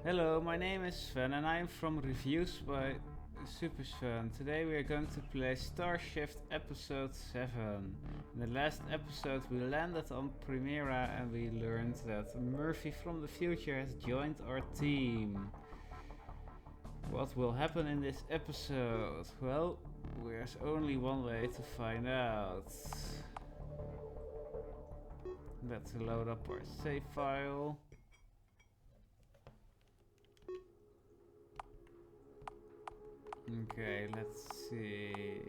Hello, my name is Sven and I am from Reviews by Supersven. Today we are going to play Starshift episode 7. In the last episode we landed on Primera and we learned that Murphy from the future has joined our team. What will happen in this episode? Well, there's only one way to find out. Let's load up our save file. Okay, let's see.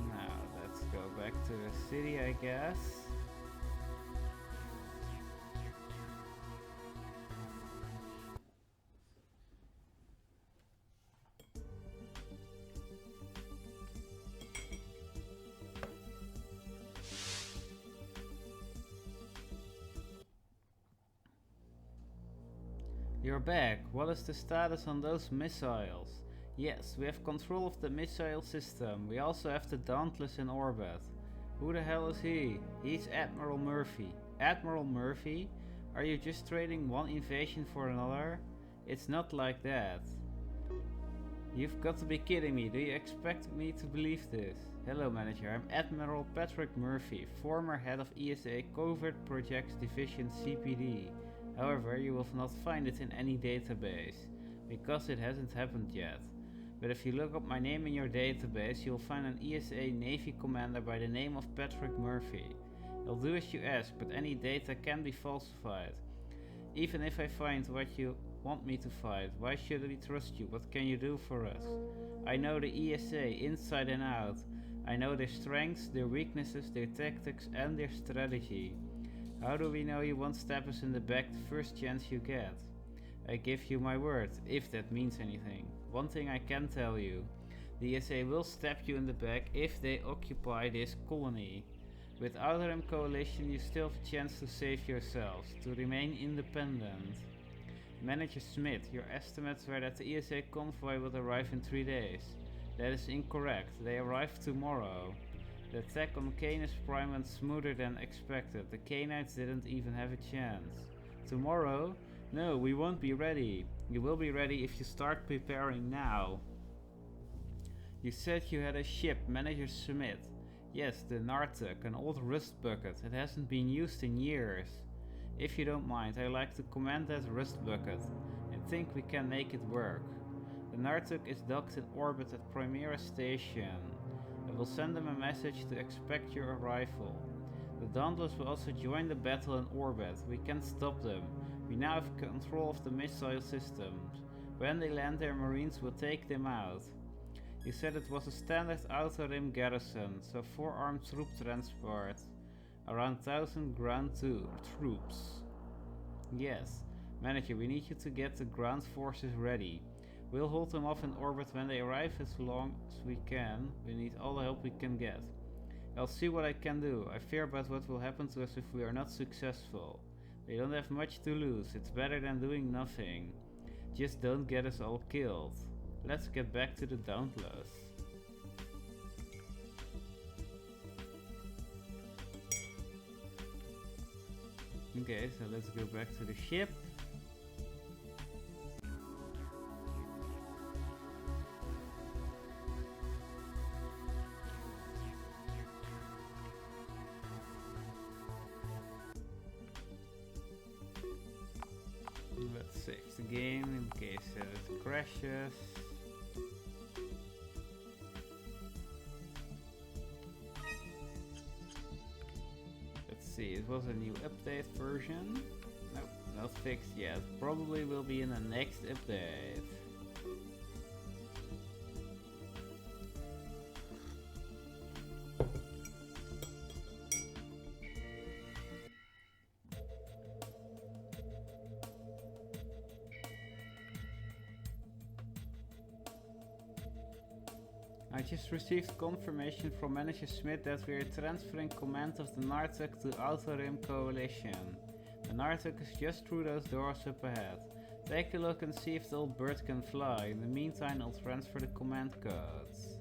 Now, let's go back to the city, I guess. You're back. What is the status on those missiles? Yes, we have control of the missile system. We also have the Dauntless in orbit. Who the hell is he? He's Admiral Murphy. Admiral Murphy? Are you just trading one invasion for another? It's not like that. You've got to be kidding me. Do you expect me to believe this? Hello, manager. I'm Admiral Patrick Murphy, former head of ESA Covert Projects Division CPD. However, you will not find it in any database, because it hasn't happened yet. But if you look up my name in your database, you'll find an ESA Navy commander by the name of Patrick Murphy. I'll do as you ask, but any data can be falsified. Even if I find what you want me to find, why should we trust you? What can you do for us? I know the ESA inside and out. I know their strengths, their weaknesses, their tactics and their strategy. How do we know you won't stab us in the back the first chance you get? I give you my word, if that means anything. One thing I can tell you, the ESA will stab you in the back if they occupy this colony. With Outer Rim Coalition you still have a chance to save yourselves, to remain independent. Manager Smith, your estimates were that the ESA convoy would arrive in 3 days. That is incorrect, they arrive tomorrow. The attack on Canis Prime went smoother than expected. The Canites didn't even have a chance. Tomorrow? No, we won't be ready. You will be ready if you start preparing now. You said you had a ship, Manager Smith. Yes, the Nartuk, an old rust bucket. It hasn't been used in years. If you don't mind, I'd like to command that rust bucket. I think we can make it work. The Nartuk is docked in orbit at Primera Station. I will send them a message to expect your arrival. The Dauntless will also join the battle in orbit. We can't stop them. We now have control of the missile systems. When they land, their marines will take them out. You said it was a standard Outer Rim garrison, so 4 armed troop transport. Around 1,000 ground troops. Yes. Manager, we need you to get the ground forces ready. We'll hold them off in orbit when they arrive as long as we can. We need all the help we can get. I'll see what I can do. I fear about what will happen to us if we are not successful. We don't have much to lose. It's better than doing nothing. Just don't get us all killed. Let's get back to the Dauntless. Okay, so let's go back to the ship. Let's save the game in case it crashes. Let's see, it was a new update version. Nope, not fixed yet. Probably will be in the next update. I just received confirmation from Manager Smith that we are transferring command of the Nartuk to Outer Rim Coalition. The Nartuk is just through those doors up ahead. Take a look and see if the old bird can fly. In the meantime, I'll transfer the command codes.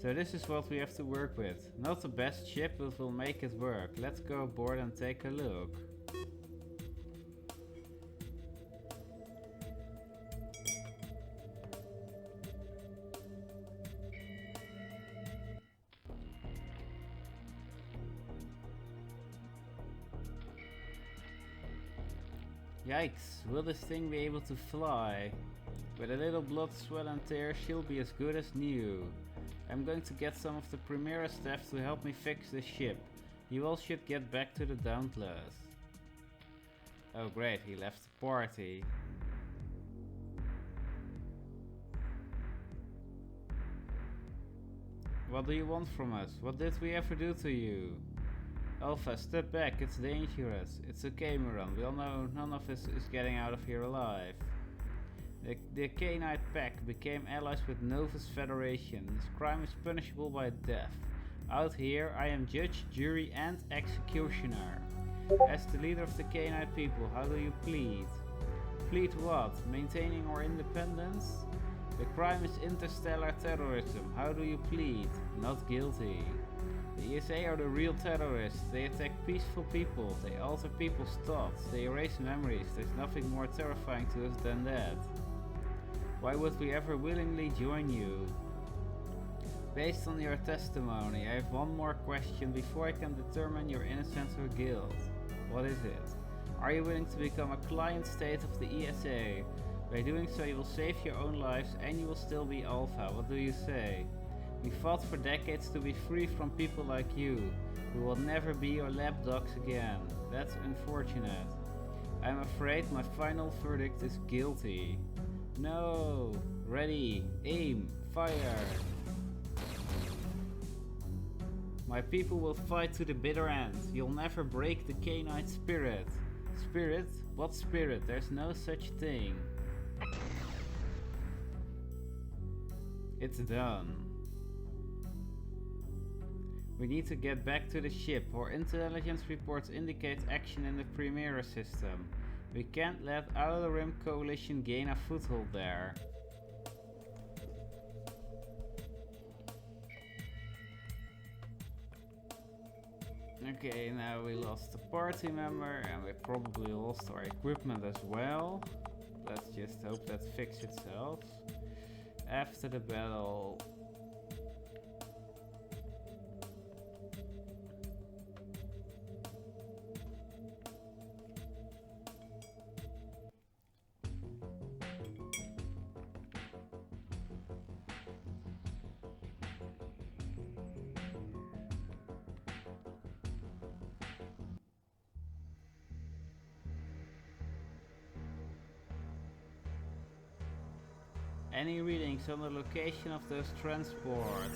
So this is what we have to work with. Not the best ship, but we'll make it work. Let's go aboard and take a look. Yikes, will this thing be able to fly? With a little blood, sweat and tears, she'll be as good as new. I'm going to get some of the Primera staff to help me fix this ship. You all should get back to the Dauntless. Oh great, he left the party. What do you want from us? What did we ever do to you? Alpha, step back, it's dangerous. It's okay, Muran, we all know none of us is getting out of here alive. The Canine Pack became allies with Novus Federation. This crime is punishable by death. Out here, I am judge, jury and executioner. As the leader of the Canine people, how do you plead? Plead what? Maintaining our independence? The crime is interstellar terrorism. How do you plead? Not guilty. The ESA are the real terrorists. They attack peaceful people. They alter people's thoughts. They erase memories. There's nothing more terrifying to us than that. Why would we ever willingly join you? Based on your testimony, I have one more question before I can determine your innocence or guilt. What is it? Are you willing to become a client state of the ESA? By doing so you will save your own lives and you will still be Alpha. What do you say? We fought for decades to be free from people like you. We will never be your lapdogs again. That's unfortunate. I'm afraid my final verdict is guilty. No! Ready, aim, fire! My people will fight to the bitter end. You'll never break the canine spirit. Spirit? What spirit? There's no such thing. It's done. We need to get back to the ship. Our intelligence reports indicate action in the Primera system. We can't let Outer Rim Coalition gain a foothold there. Okay, now we lost a party member and we probably lost our equipment as well. Let's just hope that fixes itself. After the battle, any readings on the location of those transports?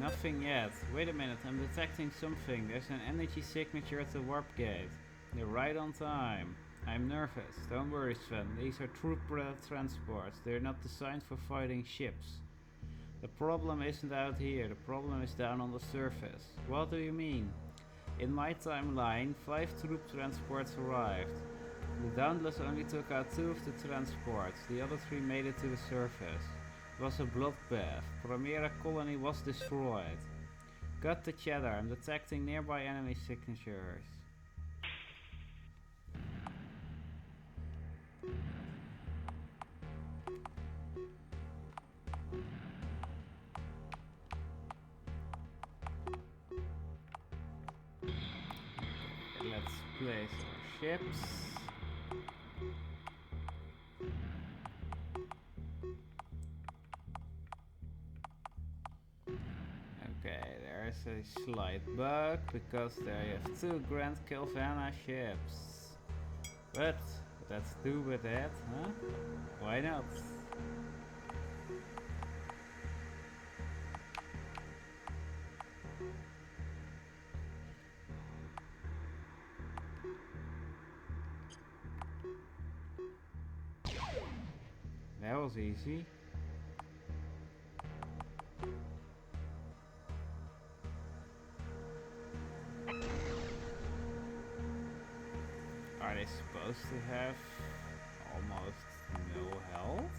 Nothing yet. Wait a minute, I'm detecting something. There's an energy signature at the warp gate. You're right on time. I'm nervous. Don't worry, Sven. These are troop transports. They're not designed for fighting ships. The problem isn't out here. The problem is down on the surface. What do you mean? In my timeline, 5 troop transports arrived. The Dauntless only took out 2 of the transports, the other 3 made it to the surface. It was a bloodbath. Primera colony was destroyed. Cut the chatter, I'm detecting nearby enemy signatures. Let's place our ships. A slight bug because they have 2 Grand Kelvana ships. But let's do with that, huh? Why not? That was easy. Are they supposed to have almost no health?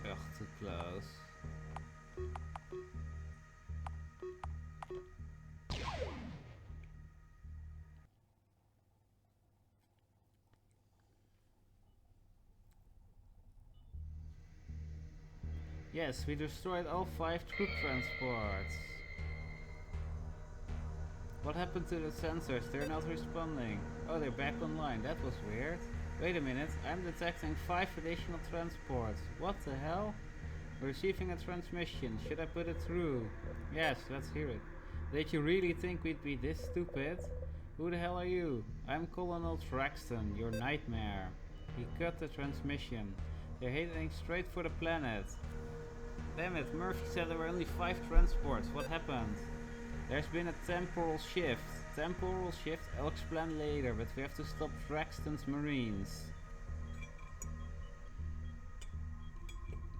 Ugh, too close. Yes, we destroyed all 5 troop transports. What happened to the sensors? They're not responding. Oh, they're back online. That was weird. Wait a minute, I'm detecting 5 additional transports. What the hell? We're receiving a transmission. Should I put it through? Yes, let's hear it. Did you really think we'd be this stupid? Who the hell are you? I'm Colonel Traxton, your nightmare. He cut the transmission. They're heading straight for the planet. Damn it, Murphy said there were only 5 transports. What happened? There's been a temporal shift. Temporal shift I'll explain later, but we have to stop Traxton's Marines.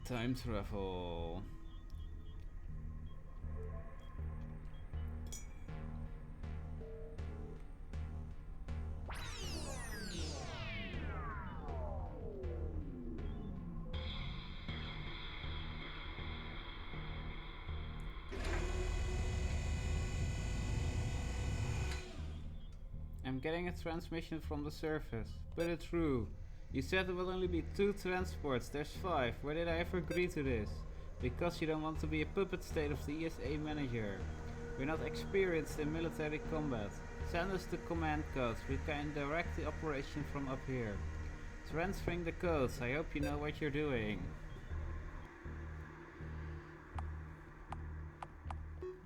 Time travel. I'm getting a transmission from the surface. Put it through. You said there will only be 2 transports. There's 5. Why did I ever agree to this? Because you don't want to be a puppet state of the ESA manager. We're not experienced in military combat. Send us the command codes. We can direct the operation from up here. Transferring the codes. I hope you know what you're doing.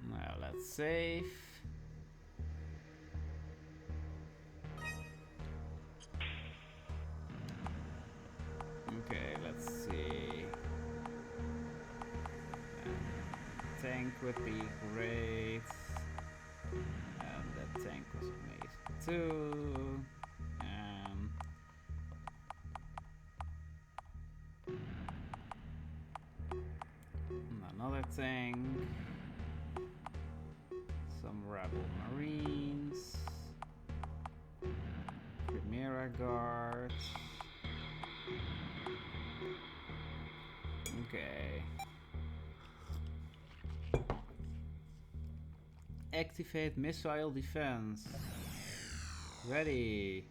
Now let's save. Okay, let's see. Tank would be great. And that tank was amazing too. Another tank. Some rebel marines. Chimera guards. Okay. Activate missile defense. Ready.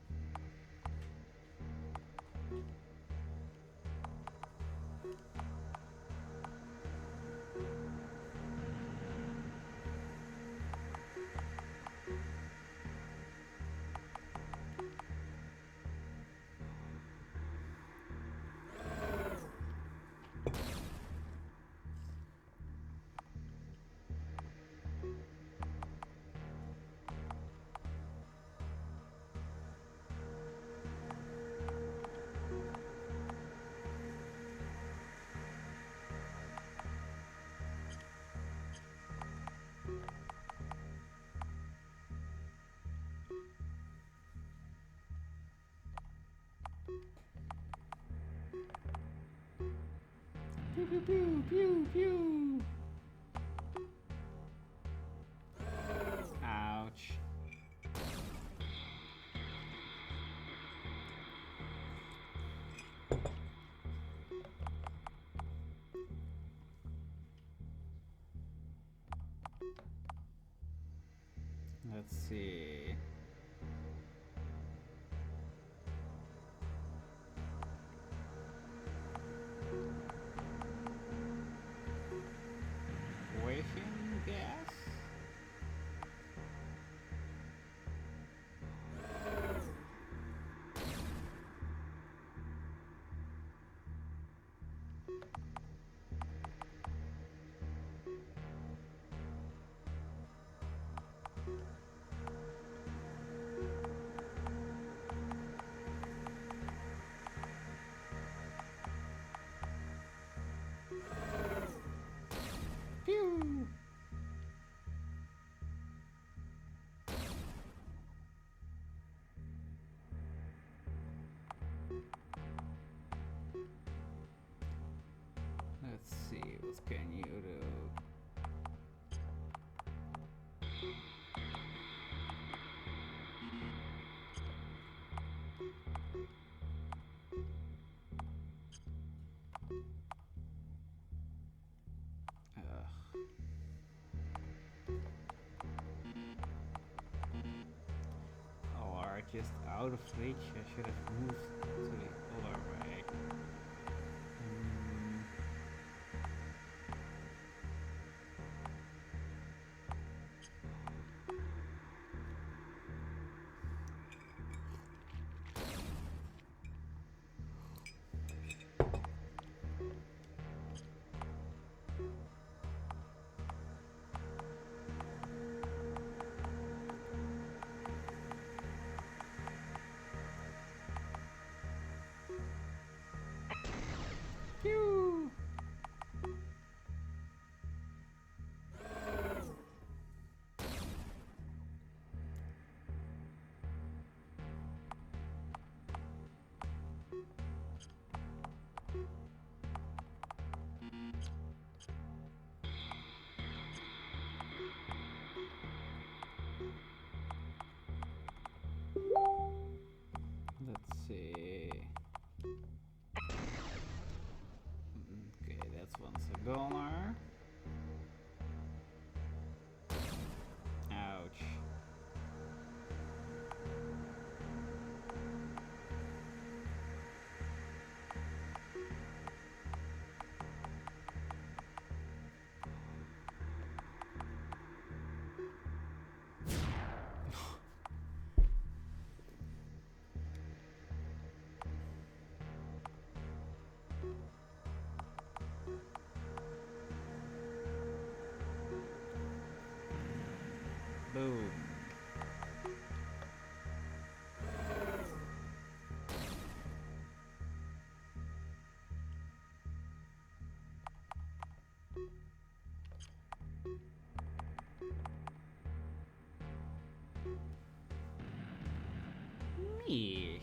Pew pew pew pew pew. Ouch. see. Waving gas? Pew! Let's see, what can you do? Oh, are just out of reach. I should have moved to the other way. Pew! Let's see. Okay, that's once a goner. Ouch. Boom. Yeesh.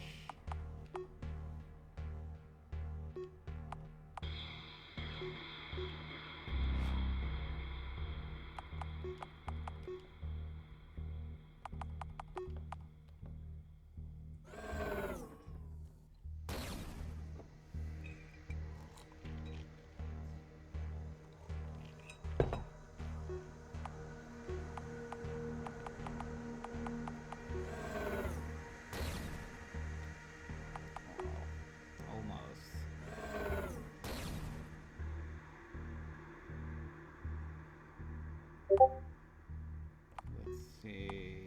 Let's see.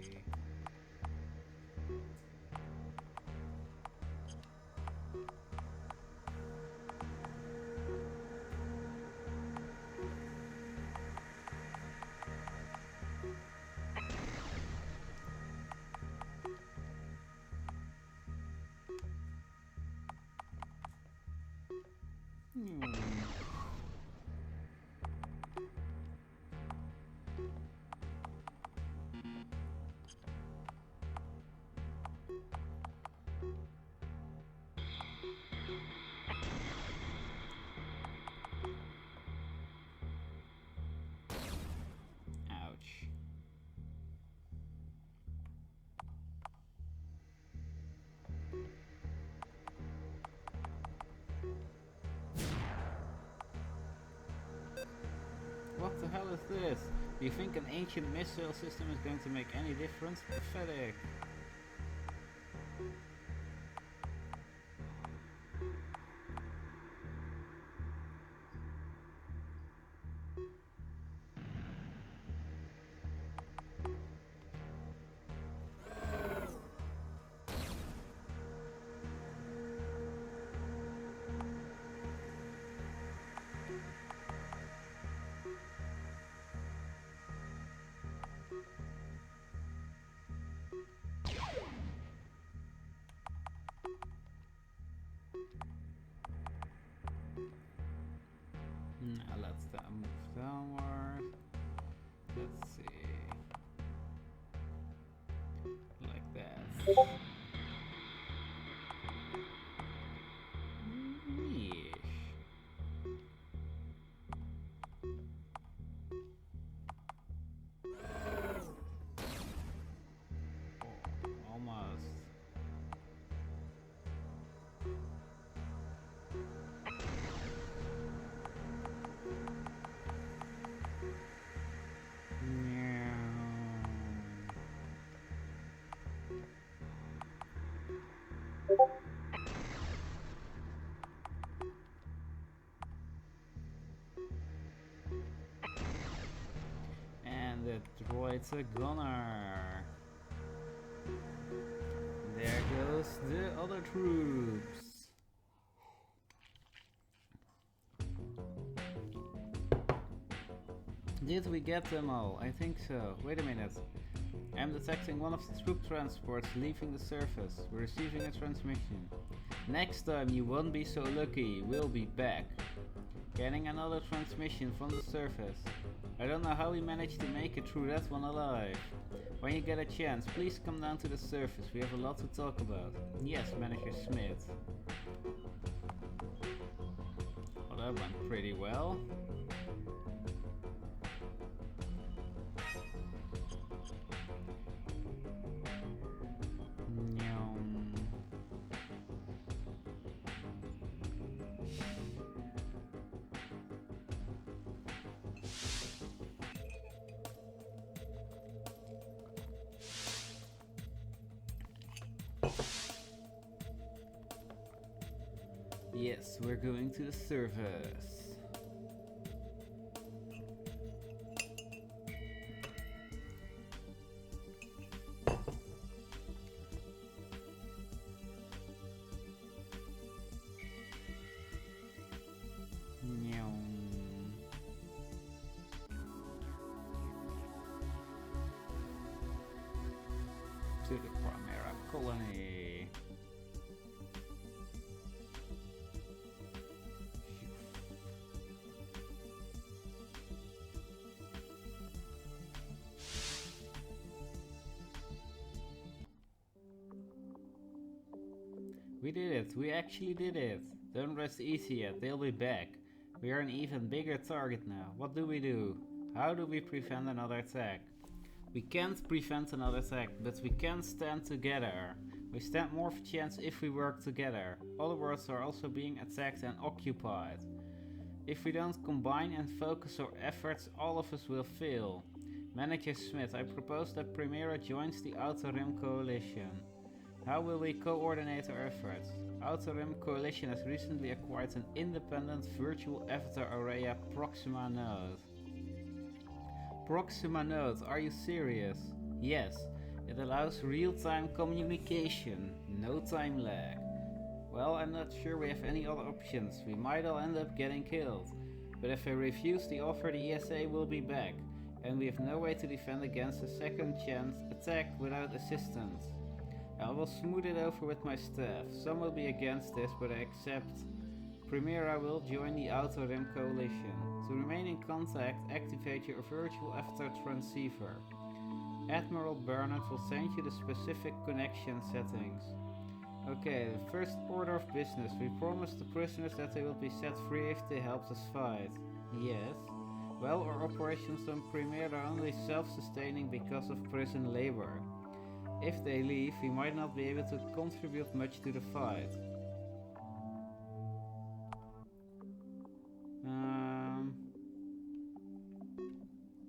Ouch. What the hell is this? Do you think an ancient missile system is going to make any difference? Pathetic. Now let's move downward. Let's see. Like that. Yeesh. Oh, almost. And the droid's a gunner. There goes the other troops. Did we get them all? I think so. Wait a minute. I'm detecting one of the troop transports leaving the surface. We're receiving a transmission. Next time you won't be so lucky. We'll be back. Getting another transmission from the surface. I don't know how we managed to make it through that one alive. When you get a chance, please come down to the surface. We have a lot to talk about. Yes, Manager Smith. Well, that went pretty well. Yes, we're going to the surface. To the Primera colony. We did it, we actually did it. Don't rest easy yet, they'll be back. We are an even bigger target now. What do we do? How do we prevent another attack? We can't prevent another attack, but we can stand together. We stand more of a chance if we work together. Other worlds are also being attacked and occupied. If we don't combine and focus our efforts, all of us will fail. Manager Smith, I propose that Primera joins the Outer Rim Coalition. How will we coordinate our efforts? Outer Rim Coalition has recently acquired an independent virtual avatar array Proxima node. Proxima node, are you serious? Yes, it allows real-time communication, no time lag. Well, I'm not sure we have any other options, we might all end up getting killed. But if I refuse the offer, the ESA will be back, and we have no way to defend against a second chance attack without assistance. I will smooth it over with my staff. Some will be against this, but I accept. Primera will join the Outer Rim Coalition. To remain in contact, activate your virtual avatar transceiver. Admiral Burnett will send you the specific connection settings. Okay, the first order of business. We promised the prisoners that they will be set free if they helped us fight. Yes. Well, our operations on Primera are only self-sustaining because of prison labor. If they leave, we might not be able to contribute much to the fight.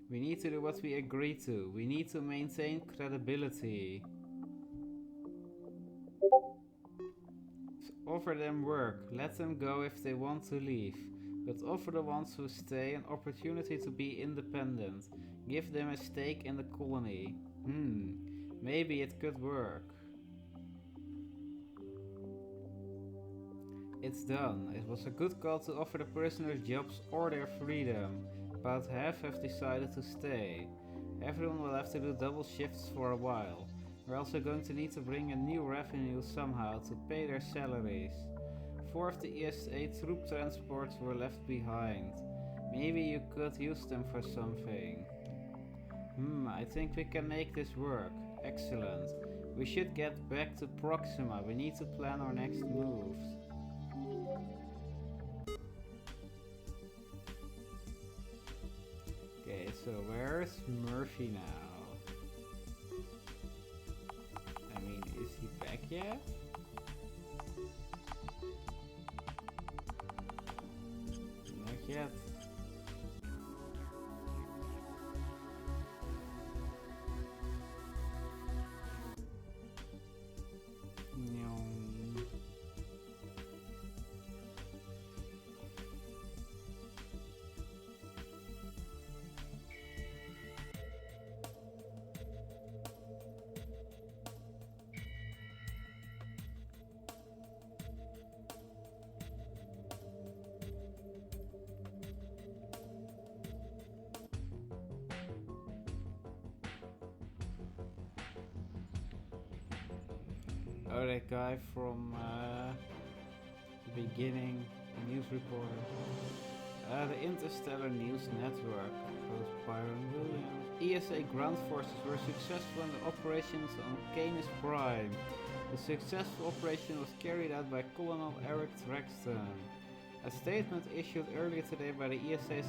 We need to do what we agreed to. We need to maintain credibility. Offer them work. Let them go if they want to leave. But offer the ones who stay an opportunity to be independent. Give them a stake in the colony. Maybe it could work. It's done. It was a good call to offer the prisoners jobs or their freedom. About half have decided to stay. Everyone will have to do double shifts for a while. We're also going to need to bring in new revenue somehow to pay their salaries. 4 of the ESA troop transports were left behind. Maybe you could use them for something. I think we can make this work. Excellent. We should get back to Proxima. We need to plan our next moves. Okay, so where's Murphy now? I mean, is he back yet? Not yet. Oh, that guy from the beginning, the news reporter. The Interstellar News Network, host Byron Williams. ESA ground forces were successful in the operations on Canis Prime. The successful operation was carried out by Colonel Eric Threxton. A statement issued earlier today by the ESA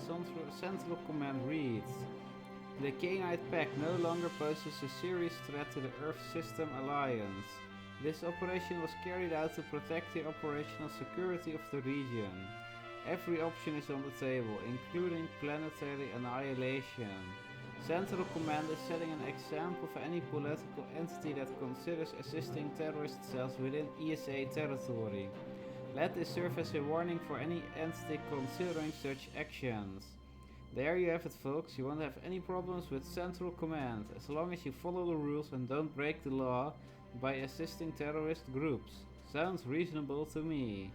Central Command reads: "The Cainite Pact no longer poses a serious threat to the Earth System Alliance. This operation was carried out to protect the operational security of the region. Every option is on the table, including planetary annihilation. Central Command is setting an example for any political entity that considers assisting terrorist cells within ESA territory. Let this serve as a warning for any entity considering such actions." There you have it, folks. You won't have any problems with Central Command, as long as you follow the rules and don't break the law by assisting terrorist groups. Sounds reasonable to me.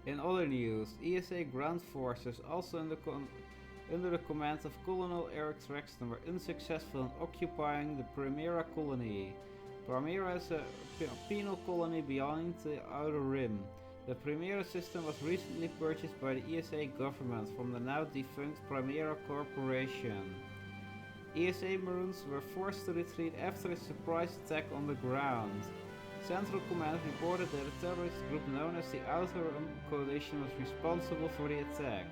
In other news, ESA ground forces, also under the command of Colonel Eric Threxton, were unsuccessful in occupying the Primera colony. Primera is a penal colony beyond the Outer Rim. The Primera system was recently purchased by the ESA government from the now defunct Primera Corporation. ESA Marines were forced to retreat after a surprise attack on the ground. Central Command reported that a terrorist group known as the Outer Rim Coalition was responsible for the attack.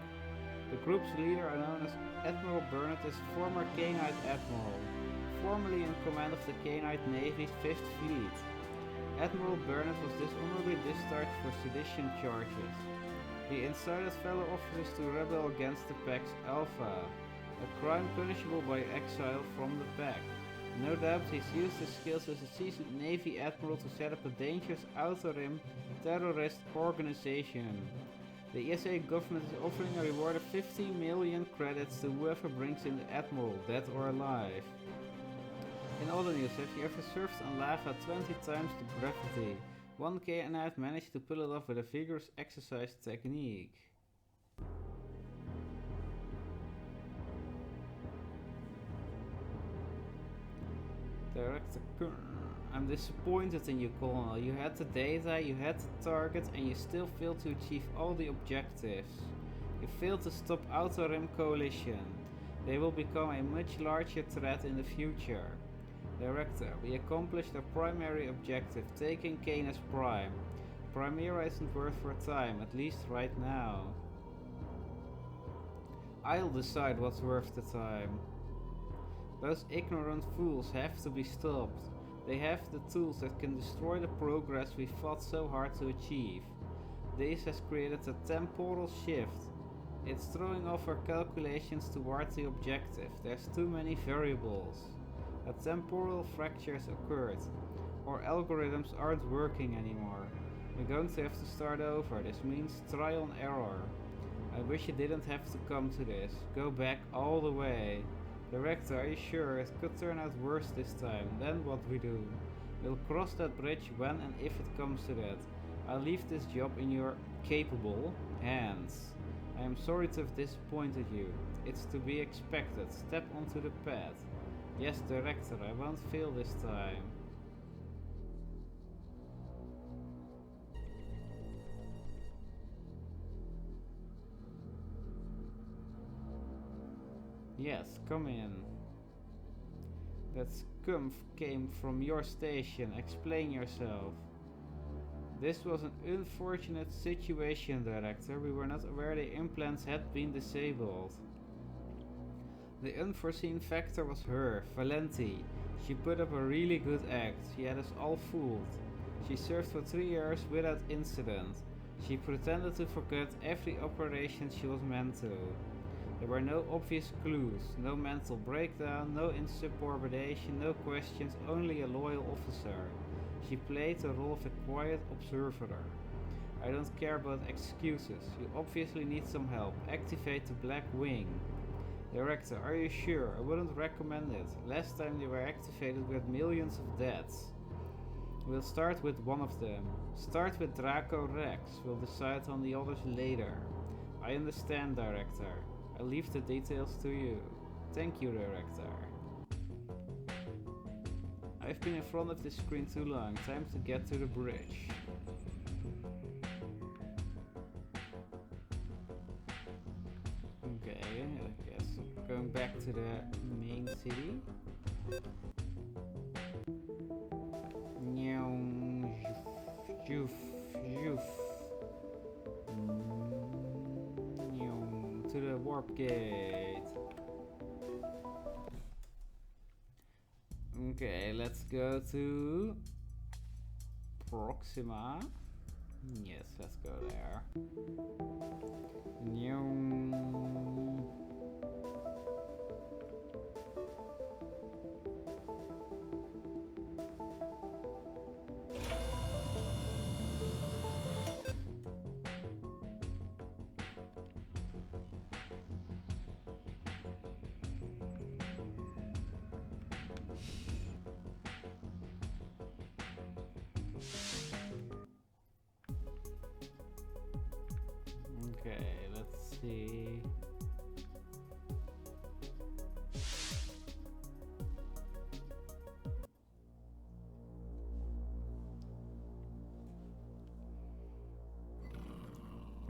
The group's leader, known as Admiral Burnett, is former Cainite Admiral, formerly in command of the Cainite Navy's 5th Fleet. Admiral Burnett was dishonorably discharged for sedition charges. He incited fellow officers to rebel against the Pact's Alpha, a crime punishable by exile from the Pact. No doubt he's used his skills as a seasoned Navy Admiral to set up a dangerous Outer Rim terrorist organization. The ESA government is offering a reward of 50 million credits to whoever brings in the Admiral, dead or alive. In other news, have you ever surfed on lava 20 times the gravity? One Cainite managed to pull it off with a vigorous exercise technique. Director Kern, I'm disappointed in you, Colonel. You had the data, you had the target, and you still failed to achieve all the objectives. You failed to stop Outer Rim Coalition. They will become a much larger threat in the future. Director, we accomplished our primary objective, taking Canis Prime. Primera isn't worth our time, at least right now. I'll decide what's worth the time. Those ignorant fools have to be stopped. They have the tools that can destroy the progress we fought so hard to achieve. This has created a temporal shift. It's throwing off our calculations towards the objective. There's too many variables. A temporal fracture has occurred. Our algorithms aren't working anymore. We're going to have to start over. This means trial and error. I wish it didn't have to come to this. Go back all the way. Director, are you sure? It could turn out worse this time. Then what we do? We'll cross that bridge when and if it comes to that. I'll leave this job in your capable hands. I am sorry to have disappointed you. It's to be expected. Step onto the path. Yes, Director, I won't fail this time. Yes, come in. That scum came from your station. Explain yourself. This was an unfortunate situation, Director. We were not aware the implants had been disabled. The unforeseen factor was her, Valenti. She put up a really good act. She had us all fooled. She served for 3 years without incident. She pretended to forget every operation she was meant to. There were no obvious clues, no mental breakdown, no insubordination, no questions, only a loyal officer. She played the role of a quiet observer. I don't care about excuses. You obviously need some help. Activate the Black Wing. Director, are you sure? I wouldn't recommend it. Last time they were activated we had millions of deaths. We'll start with one of them. Start with Draco Rex. We'll decide on the others later. I understand, Director. I'll leave the details to you. Thank you, Director. I've been in front of this screen too long. Time to get to the bridge. Okay, I guess going back to the main city. To the warp gate. Okay, let's go to Proxima. Yes, let's go there. Okay, let's see.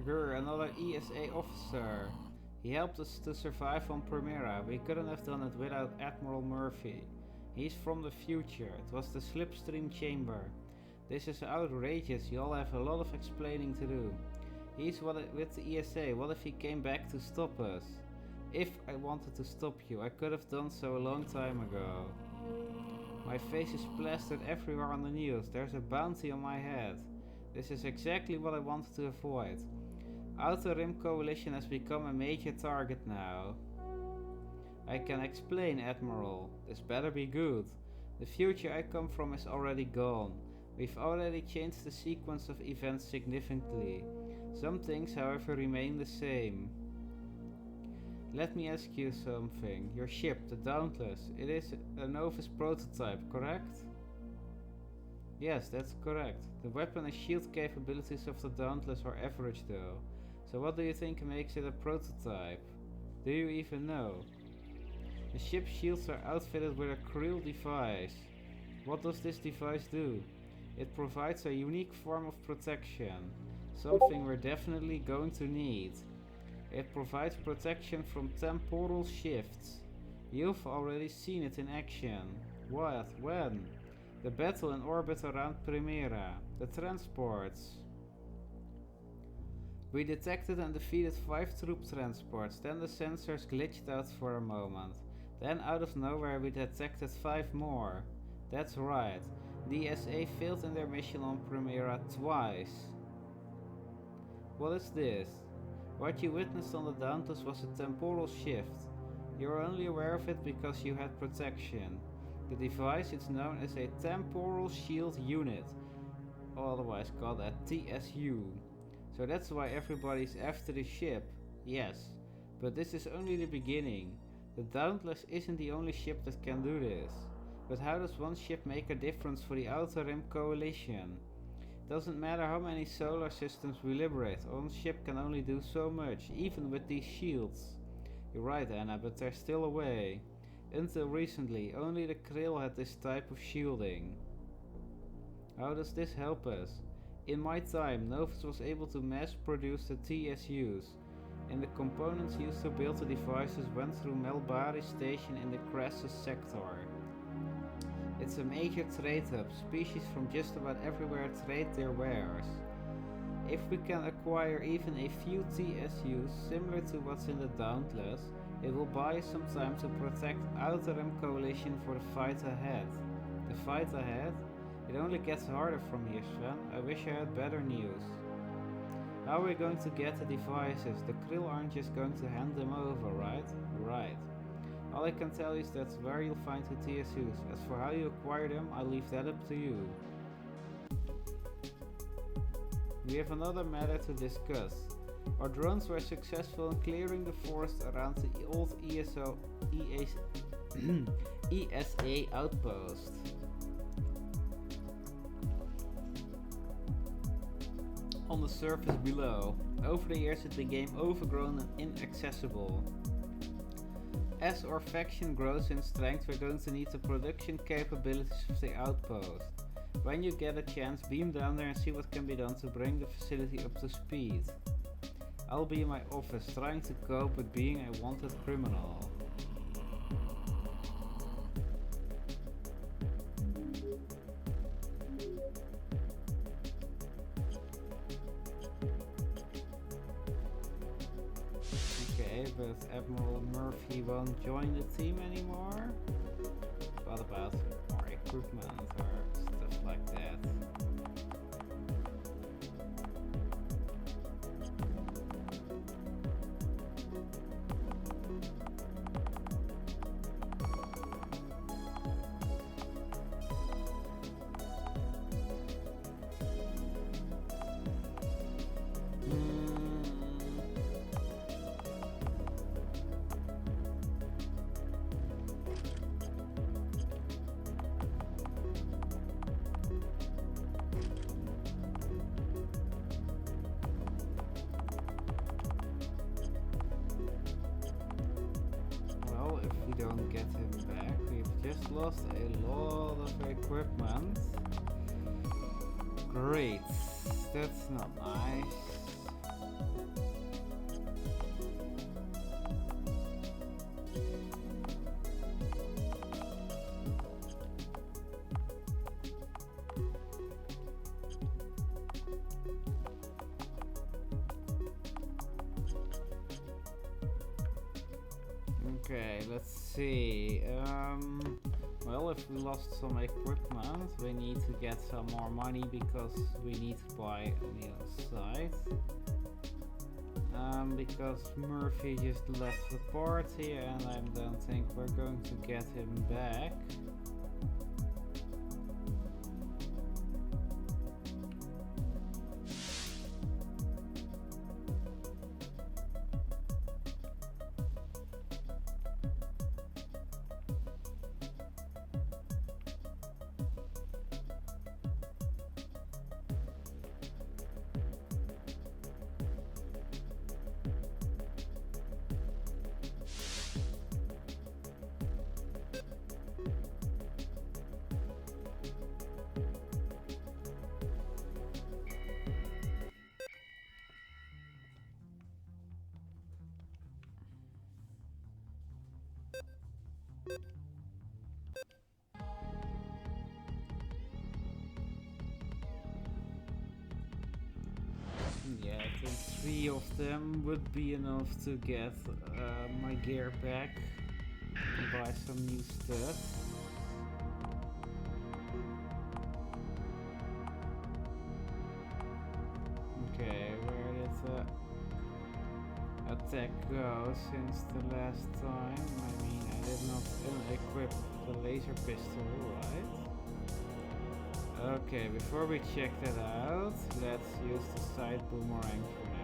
Grr, another ESA officer. He helped us to survive on Primera. We couldn't have done it without Admiral Murphy. He's from the future. It was the slipstream chamber. This is outrageous. You all have a lot of explaining to do. He's with the ESA. What if he came back to stop us? If I wanted to stop you, I could have done so a long time ago. My face is plastered everywhere on the news. There's a bounty on my head. This is exactly what I wanted to avoid. Outer Rim Coalition has become a major target now. I can explain, Admiral. This better be good. The future I come from is already gone. We've already changed the sequence of events significantly. Some things, however, remain the same. Let me ask you something. Your ship, the Dauntless, it is a Novus prototype, correct? Yes, that's correct. The weapon and shield capabilities of the Dauntless are average though. So what do you think makes it a prototype? Do you even know? The ship's shields are outfitted with a Krill device. What does this device do? It provides a unique form of protection. Something we're definitely going to need. It provides protection from temporal shifts. You've already seen it in action. What? When? The battle in orbit around Primera. The transports. We detected and defeated 5 troop transports. Then the sensors glitched out for a moment. Then out of nowhere we detected 5 more. That's right. The SA failed in their mission on Primera twice. What is this? What you witnessed on the Dauntless was a temporal shift. You are only aware of it because you had protection. The device is known as a Temporal Shield Unit, otherwise called a TSU. So that's why everybody's after the ship. Yes, but this is only the beginning. The Dauntless isn't the only ship that can do this. But how does one ship make a difference for the Outer Rim Coalition? Doesn't matter how many solar systems we liberate, one ship can only do so much, even with these shields. You're right, Anna, but there's still a way. Until recently, only the Krill had this type of shielding. How does this help us? In my time, Novus was able to mass produce the TSUs, and the components used to build the devices went through Melbari's station in the Crassus sector. It's a major trade hub. Species from just about everywhere trade their wares. If we can acquire even a few TSUs similar to what's in the Dauntless, it will buy us some time to protect Outer Rim Coalition for the fight ahead. The fight ahead? It only gets harder from here, Sven. I wish I had better news. How are we going to get the devices? The Krill aren't just going to hand them over, right? Right. All I can tell you is that's where you'll find the TSUs. As for how you acquire them, I leave that up to you. We have another matter to discuss. Our drones were successful in clearing the forest around the old ESA outpost. On the surface below. Over the years it became overgrown and inaccessible. As our faction grows in strength, we're going to need the production capabilities of the outpost. When you get a chance, beam down there and see what can be done to bring the facility up to speed. I'll be in my office, trying to cope with being a wanted criminal. Okay, but Admiral Murphy won't join the team anymore. What about more equipment or stuff like that? Don't get him back. We've just lost a lot of equipment. Great. That's not nice. Okay, let's see. Well, if we lost some equipment, we need to get some more money because we need to buy on the other side. Because Murphy just left the party and I don't think we're going to get him back. Yeah, I think 3 of them would be enough to get my gear back and buy some new stuff. Okay, where is stack go since the last time? I mean, I did not equip the laser pistol, right? Okay, before we check that out, let's use the side boomerang for now.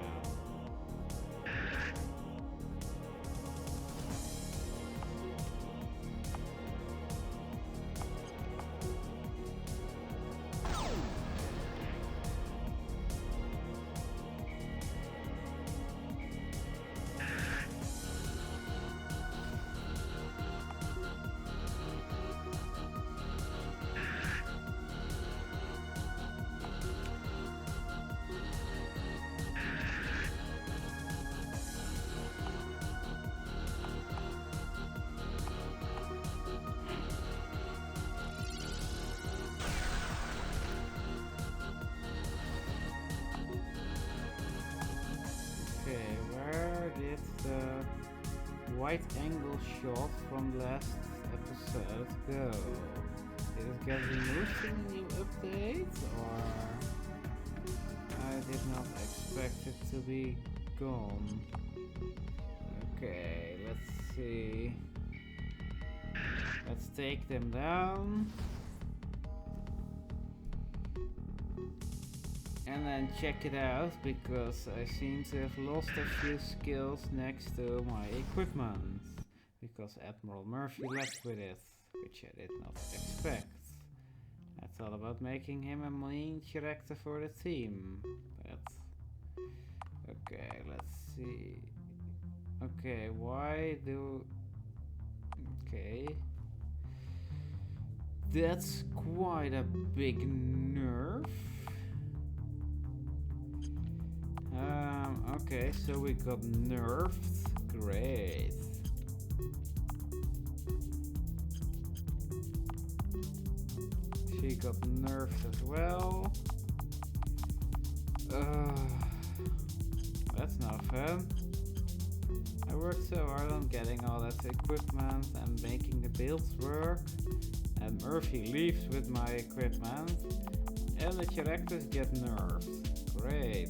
Wide angle shot from last episode go. Did it get removed in the new update, or I did not expect it to be gone? Okay, let's see. Let's take them down. And then check it out, because I seem to have lost a few skills next to my equipment. Because Admiral Murphy left with it, which I did not expect. I thought about making him a main character for the team, but... Okay, let's see... Okay, why do... Okay... That's quite a big nerf. Okay, so we got nerfed. Great. She got nerfed as well. That's not fun. I worked so hard on getting all that equipment and making the builds work. And Murphy leaves with my equipment. And the characters get nerfed. Great.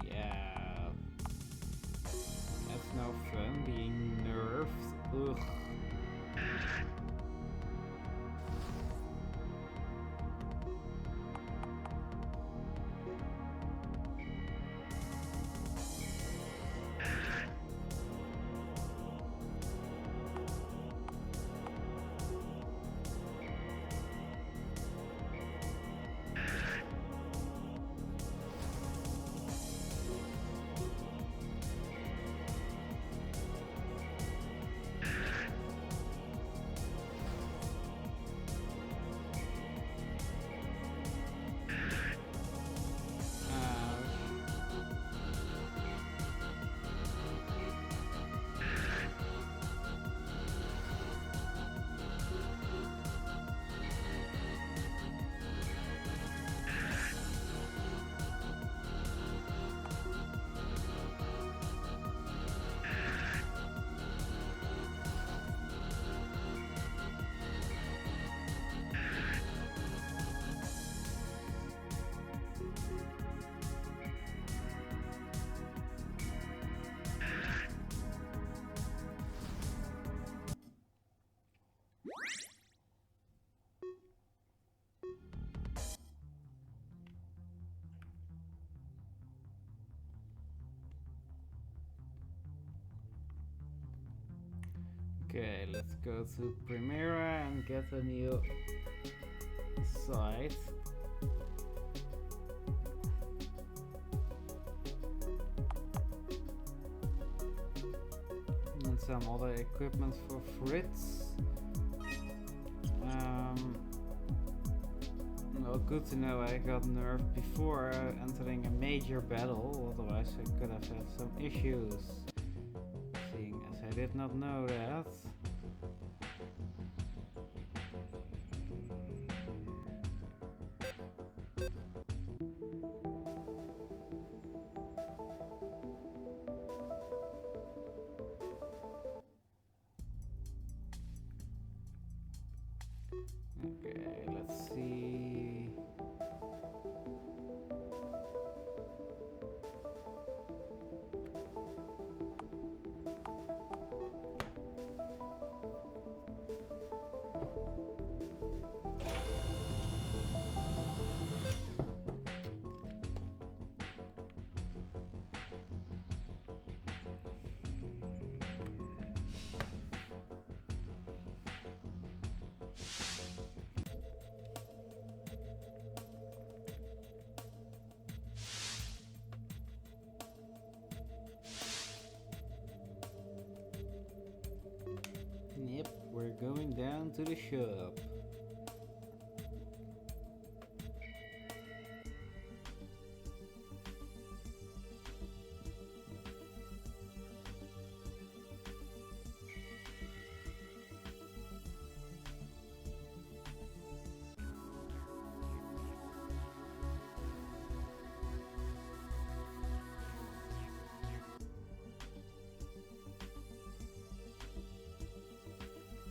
Yeah. That's no fun being nerfed. Ugh. Okay, let's go to Primera and get a new site. And some other equipment for Fritz. Well, good to know I got nerfed before entering a major battle, otherwise I could have had some issues. Seeing as I did not know that. Okay, let's see. Yep, we're going down to the shop.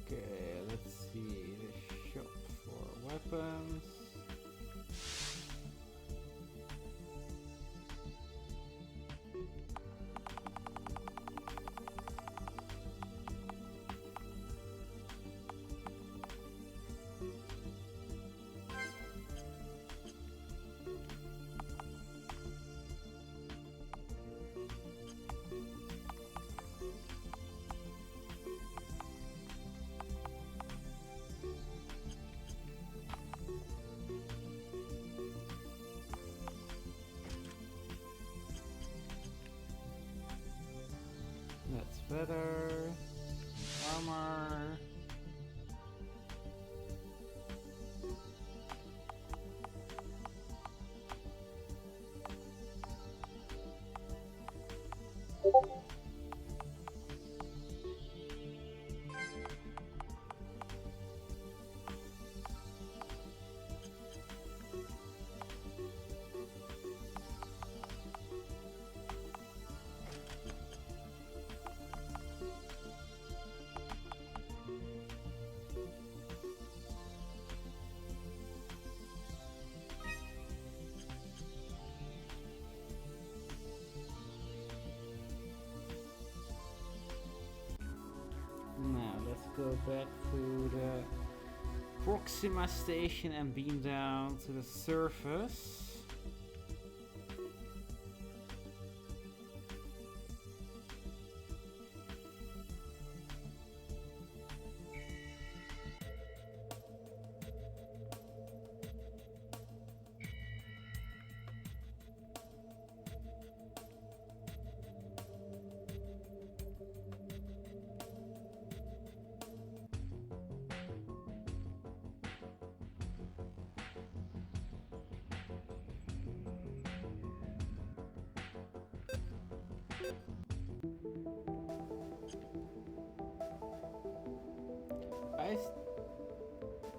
Okay, let's see the shop for weapons. That's better. Armor. Now let's go back to the Proxima station and beam down to the surface.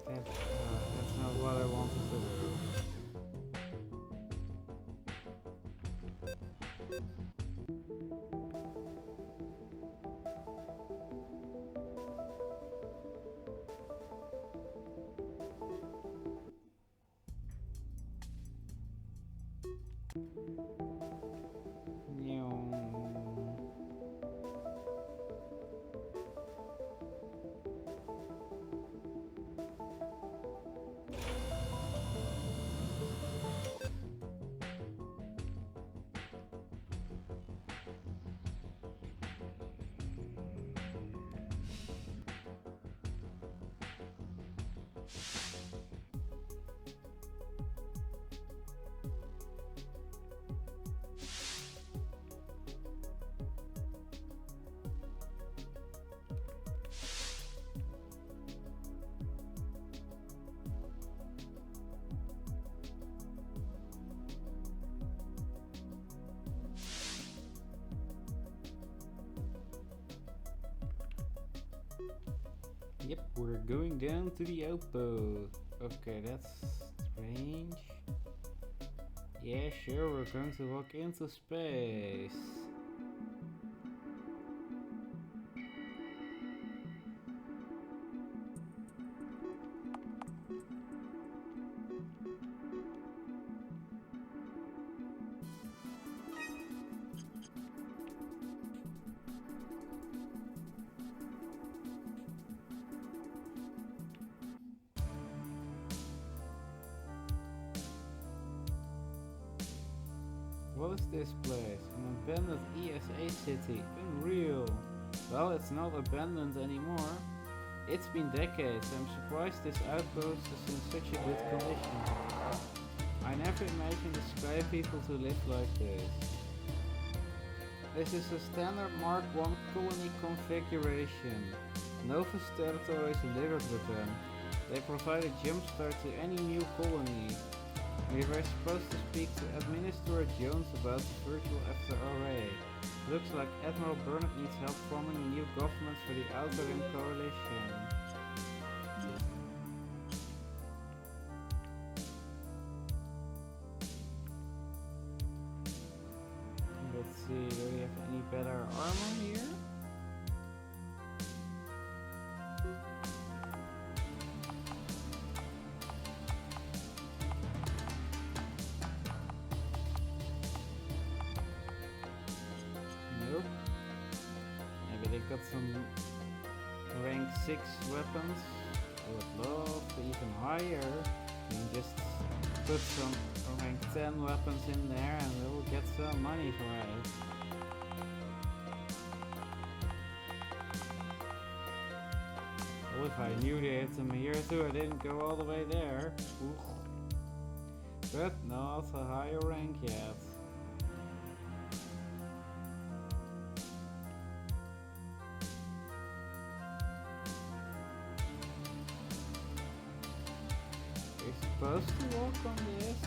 That's not what I wanted to do. Yep, we're going down to the outpost. Okay, that's strange. Yeah, sure, we're going to walk into space. What is this place? An abandoned ESA city. Unreal. Well, it's not abandoned anymore. It's been decades. I'm surprised this outpost is in such a good condition. I never imagined the sky people to live like this. This is a standard Mark I colony configuration. Nova's territory is littered with them. They provide a jumpstart to any new colony. We were supposed to speak to Administrator Jones about the virtual after array. Looks like Admiral Burnett needs help forming a new government for the Outer Rim Coalition. Let's see, do we have any better armor here? Got some rank 6 weapons. I would love to even higher. And just put some rank 10 weapons in there and we'll get some money for it. Well, if I knew they had them here too, I didn't go all the way there. Oof. But not a higher rank yet. Supposed to walk on this?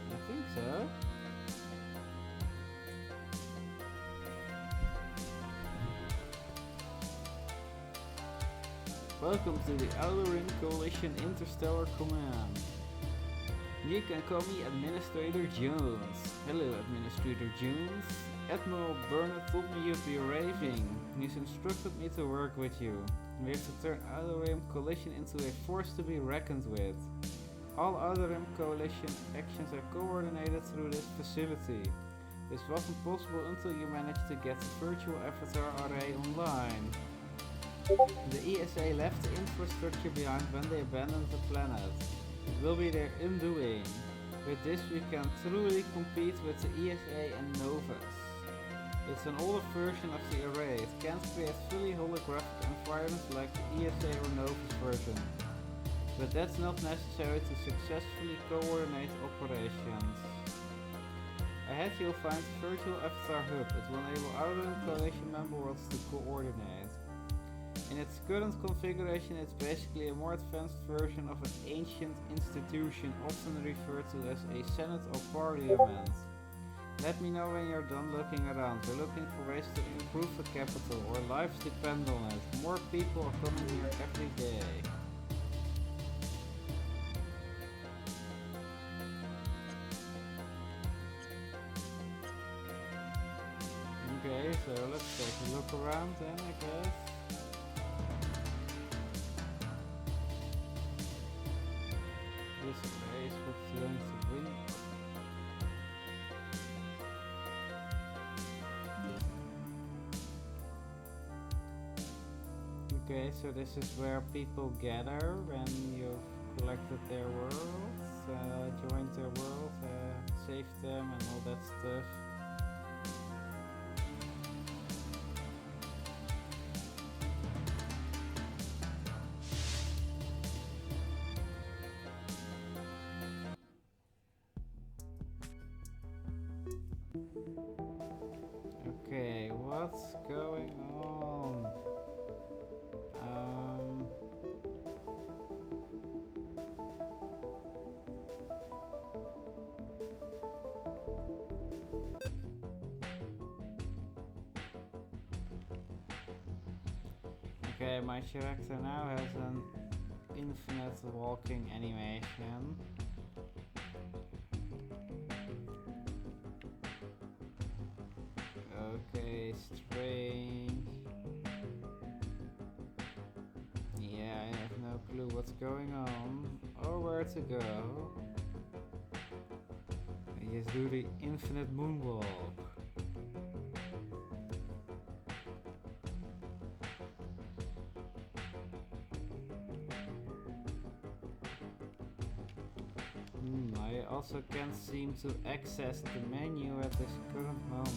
I think so. Welcome to the Outer Rim Coalition Interstellar Command. You can call me Administrator Jones. Hello, Administrator Jones. Admiral Burnett told me you'd be arriving. He's instructed me to work with you. We have to turn Outer Rim Coalition into a force to be reckoned with. All Outer Rim Coalition actions are coordinated through this facility. This wasn't possible until you managed to get the virtual avatar array online. The ESA left the infrastructure behind when they abandoned the planet. It will be their undoing. With this we can truly compete with the ESA and Novus. It's an older version of the array. It can't create fully holographic environments like the ESA or Novus version. But that's not necessary to successfully coordinate operations. Ahead you'll find the Virtual Avatar Hub. It will enable Outer Rim Coalition member worlds to coordinate. In its current configuration, it's basically a more advanced version of an ancient institution, often referred to as a Senate or Parliament. Let me know when you're done looking around. We're looking for ways to improve the capital. Our lives depend on it. More people are coming here every day. Okay, so let's take a look around then, I guess. This race what's going to win. Okay, so this is where people gather when you've collected their worlds, joined their world, saved them and all that stuff. Okay, what's going on? Okay, my character now has an infinite walking animation. Okay, strange. Yeah, I have no clue what's going on or where to go. I just do the infinite moonwalk. I also can't seem to access the menu at this current moment.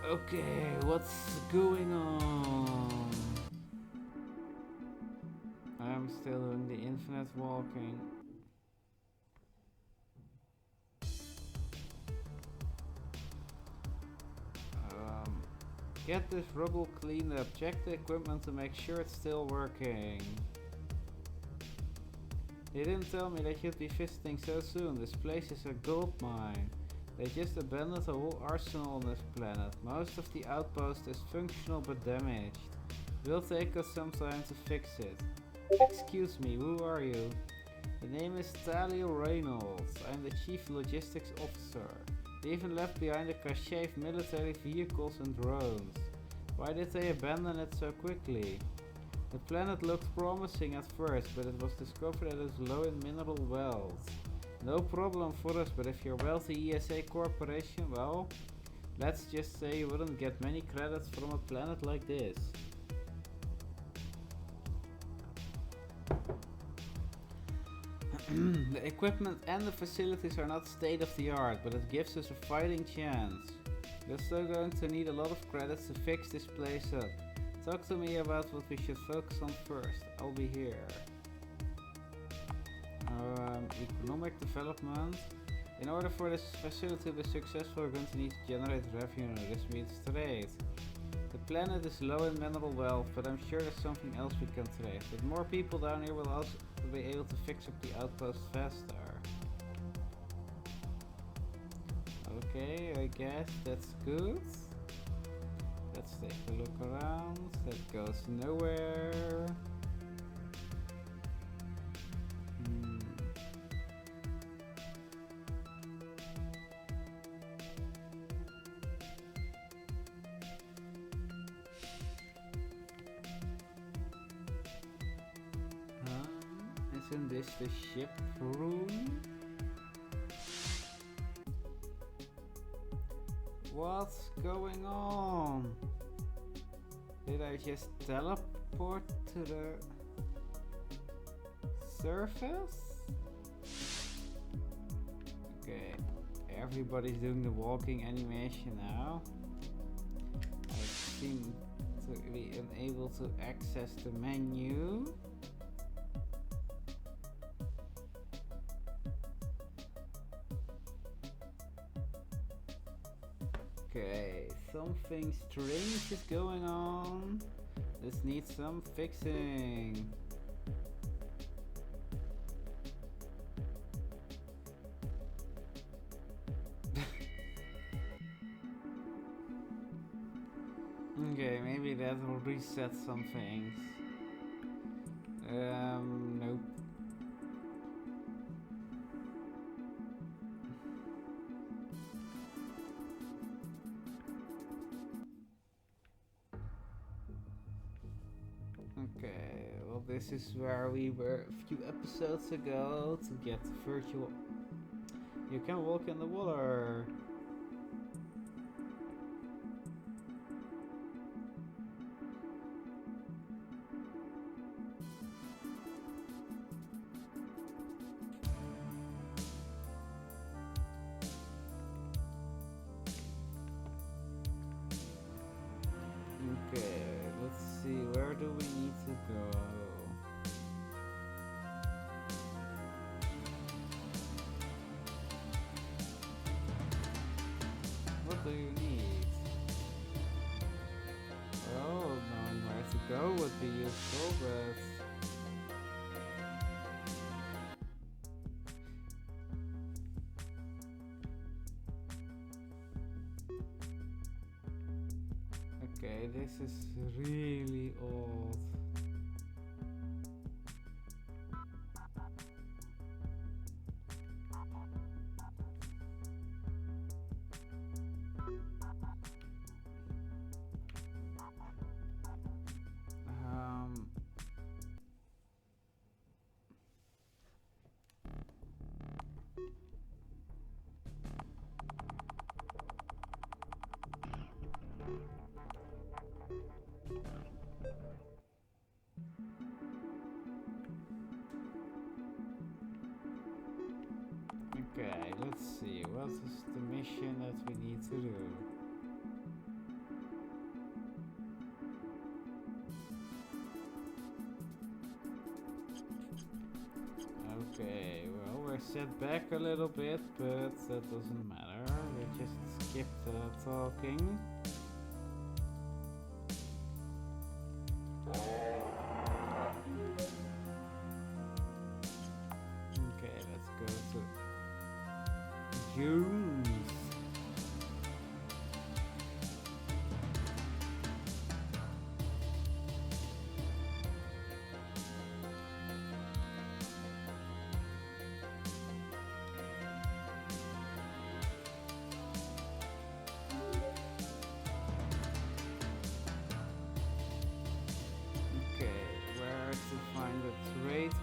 Okay, what's going on? I'm still doing the infinite walking. Get this rubble cleaned up. Check the equipment to make sure it's still working. They didn't tell me that you'd be visiting so soon. This place is a gold mine. They just abandoned a whole arsenal on this planet. Most of the outpost is functional but damaged. It will take us some time to fix it. Excuse me, who are you? The name is Talio Reynolds. I'm the Chief Logistics Officer. They even left behind a cache of military vehicles and drones. Why did they abandon it so quickly? The planet looked promising at first, but it was discovered that it is low in mineral wealth. No problem for us, but if you're wealthy ESA corporation, well, let's just say you wouldn't get many credits from a planet like this. The equipment and the facilities are not state of the art, but it gives us a fighting chance. We're still going to need a lot of credits to fix this place up. Talk to me about what we should focus on first. I'll be here. Economic development. In order for this facility to be successful, we're going to need to generate revenue. This means trade. The planet is low in mineral wealth, but I'm sure there's something else we can trade. With more people down here, we'll also be able to fix up the outpost faster. Okay, I guess that's good. Let's take a look around. That goes nowhere. Isn't this the ship room? What's going on? Did I just teleport to the surface? Okay, everybody's doing the walking animation now. I seem to be unable to access the menu. Okay, something strange is going on. This needs some fixing. Okay, maybe that will reset some things. Nope. Okay, well this is where we were a few episodes ago to get the virtual... You can walk in the water. Okay, let's see, where do we need to go? What do you need? Oh, knowing where to go would be useful, but... Okay, this is really old. Okay, let's see. What is the mission that we need to do? Okay, well, we're set back a little bit, but that doesn't matter. We just skipped talking. Okay, let's go to June.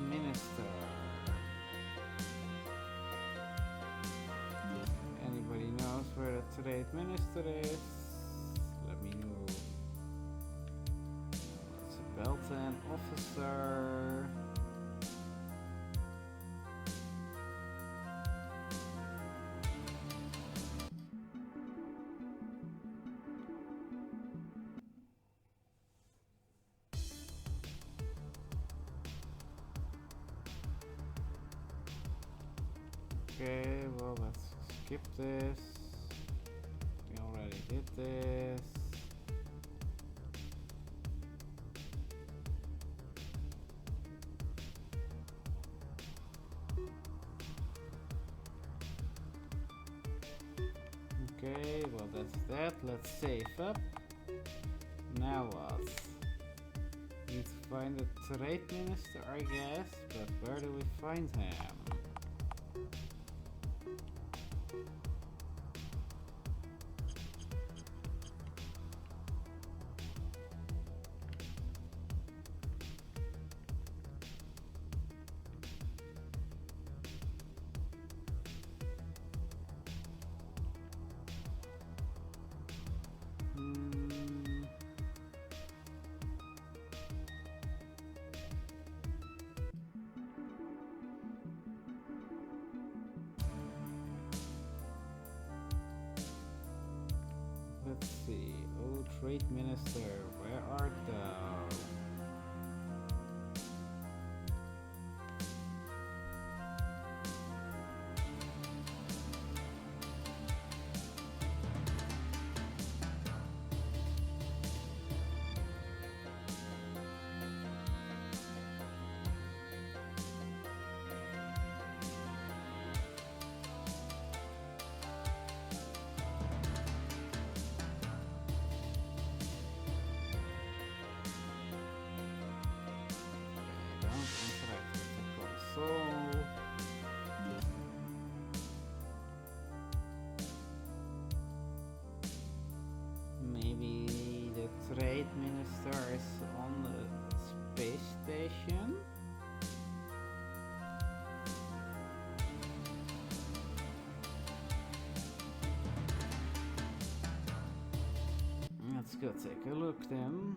Minister. Anybody knows where the trade minister is? Let me know. It's a Belton officer. Okay, well, let's skip this. We already did this. Okay, well, that's that. Let's save up. Now what? Need to find the trade minister, I guess, but where do we find him? Let's see. Oh, trade minister, where art thou? Maybe the trade minister is on the space station? Let's go take a look then.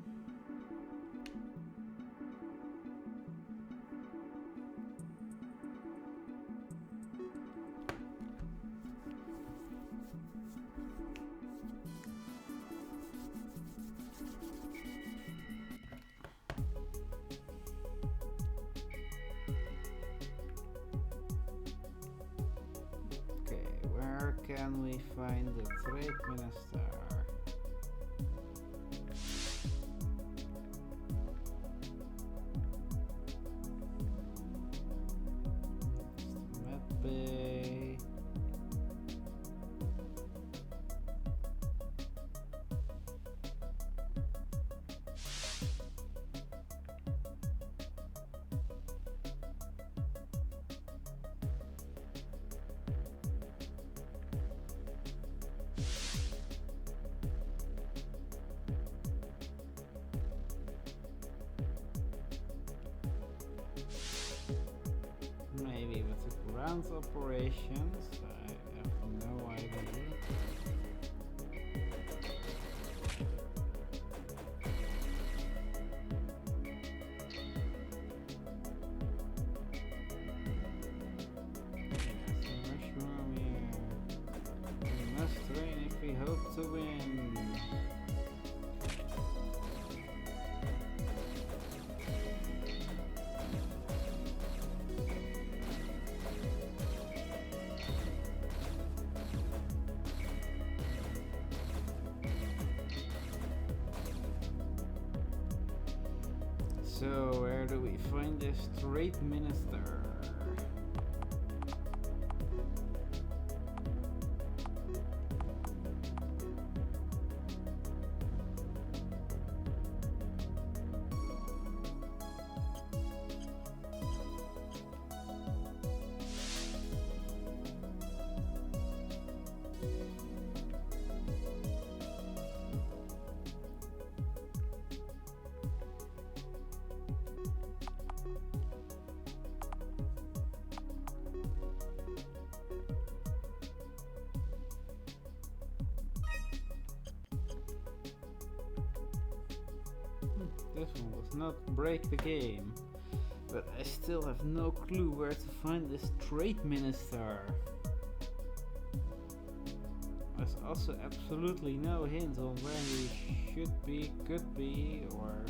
Can we find the trade minister? Map Bay. Advanced operations. I have no idea. We must train if we hope to win. So, where do we find this trade minister? This one was not break the game, but I still have no clue where to find this trade minister. There's also absolutely no hint on where he should be, could be, or...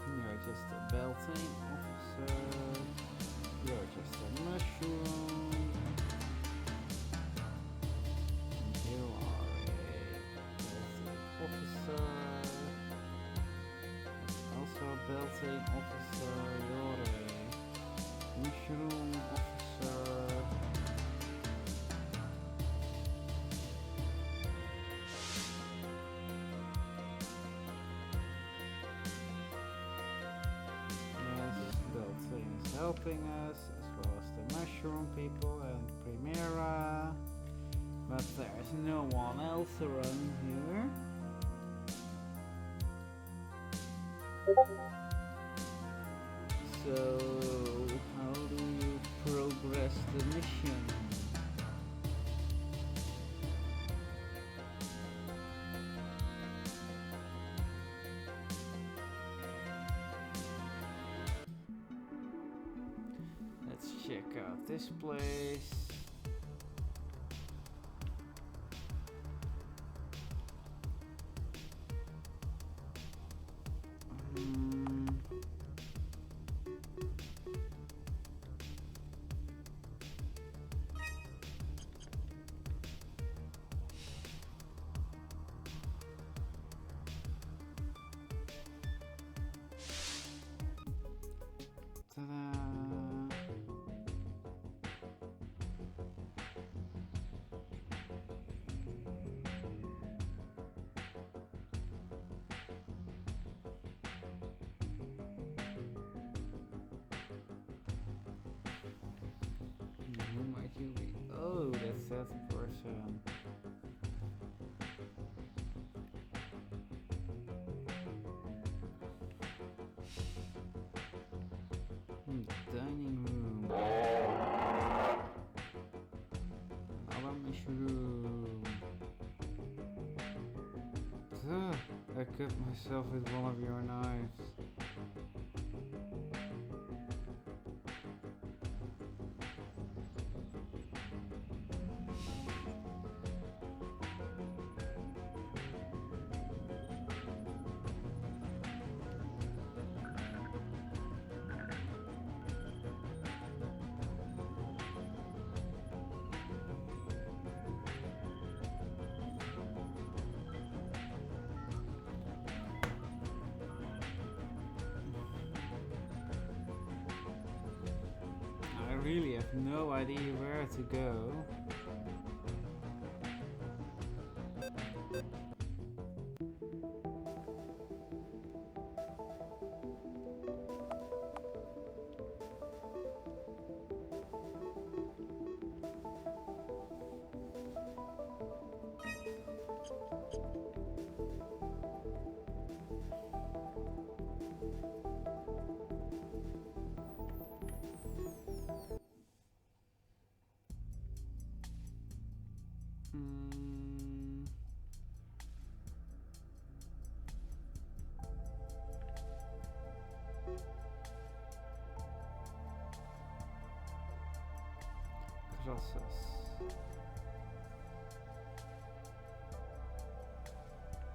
You're just a belting officer. You're just a mushroom. You are a belting officer. Also a belting officer. You're a mushroom officer. Helping us, as well as the mushroom people and Primera, but there's no one else around here. So, how do you progress the mission? Check out this place. Ta-da! Who might you be? Oh, that's that person. The dining room. Our mushroom. I cut myself with one of your knives. really have no idea where to go. Crosses.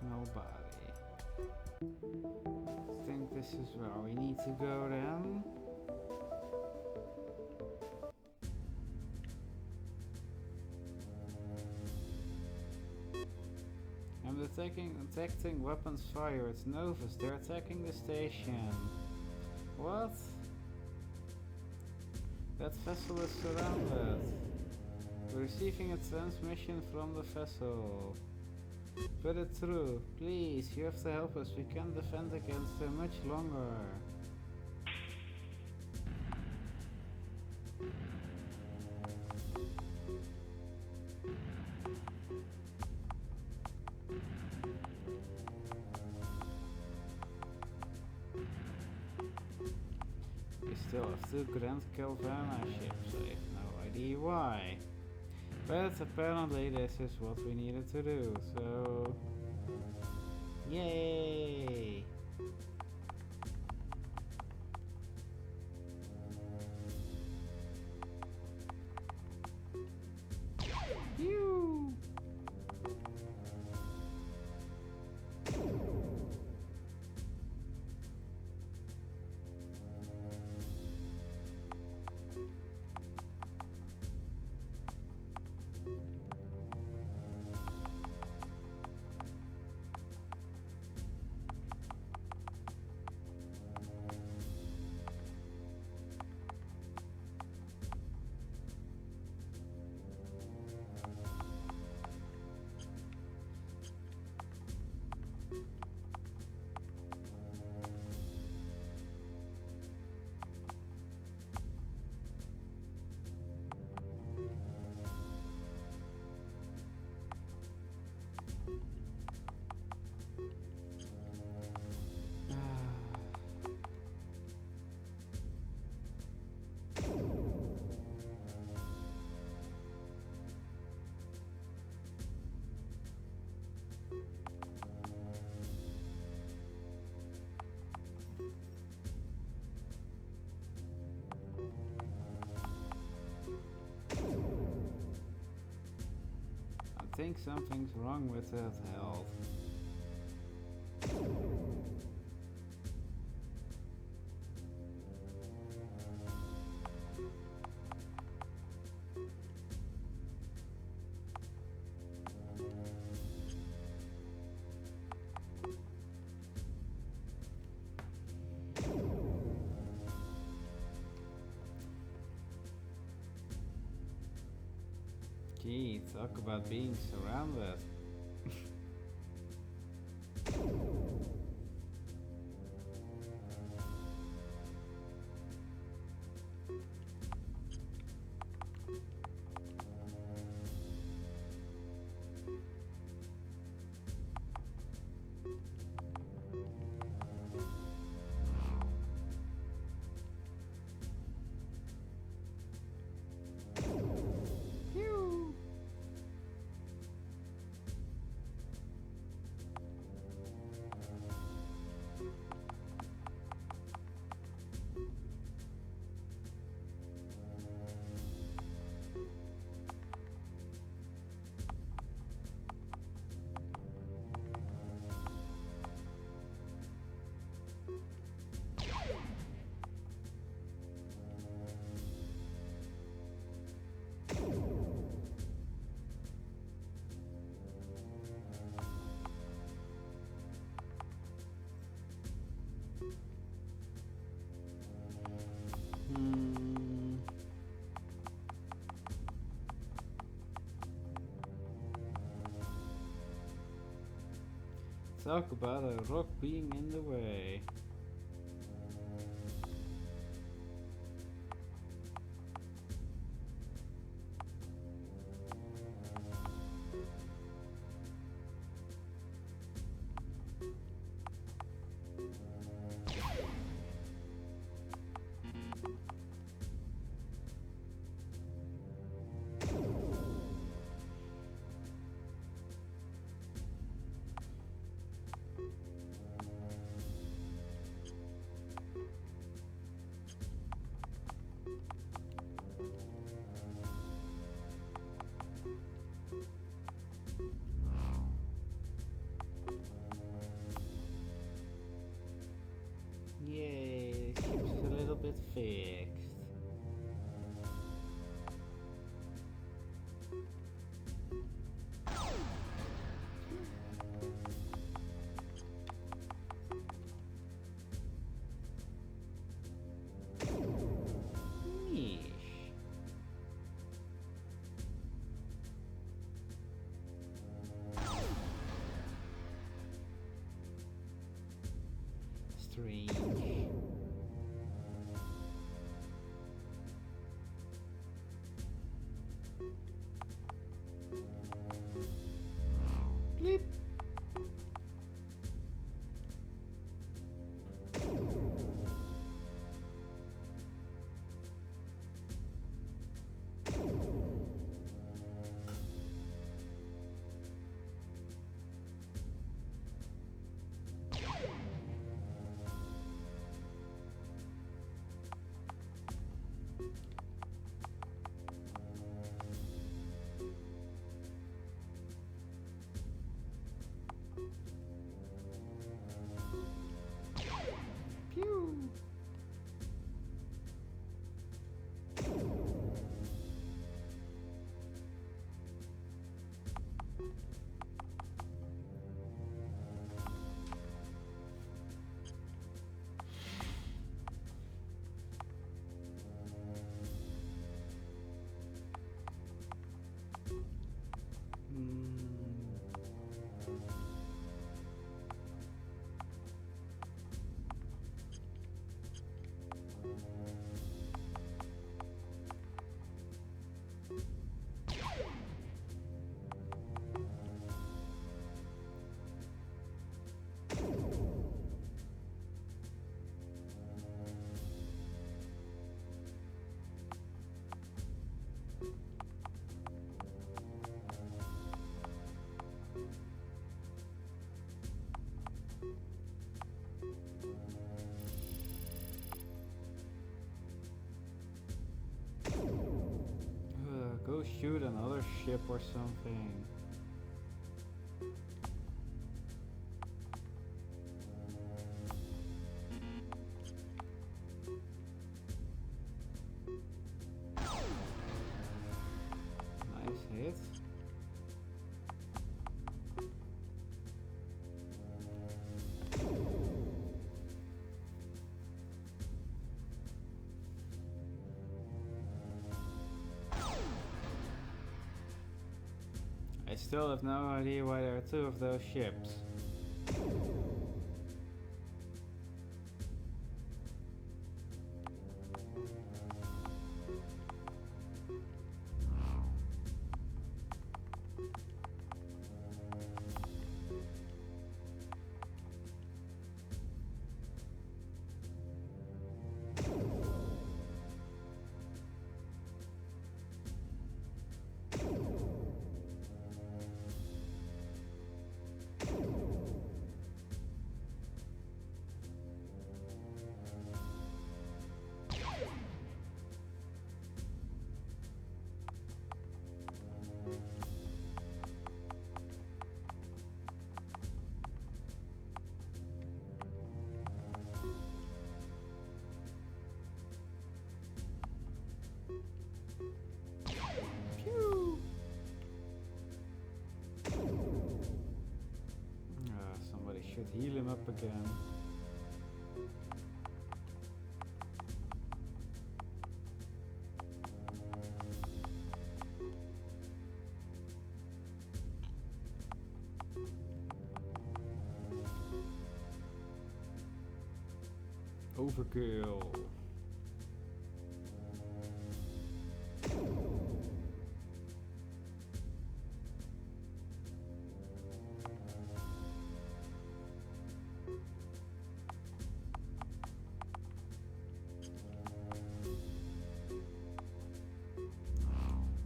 Nobody. I think this is where we need to go then. I'm detecting weapons fire. It's Novus. They're attacking the station. What? That vessel is surrounded. We're receiving a transmission from the vessel. Put it through. Please, you have to help us. We can't defend against them much longer. We still have two Grand Calvana ships. I have no idea why. But apparently this is what we needed to do, so... Yay! Phew! I think something's wrong with that health. Gee, talk about being surrounded. Talk about a rock being in the way. Yay, the ship's a little bit fixed. Yeesh. Strange. Bleep. Pew. Go shoot another ship or something. Nice hit. I still have no idea why there are two of those ships. Should heal him up again. Overkill.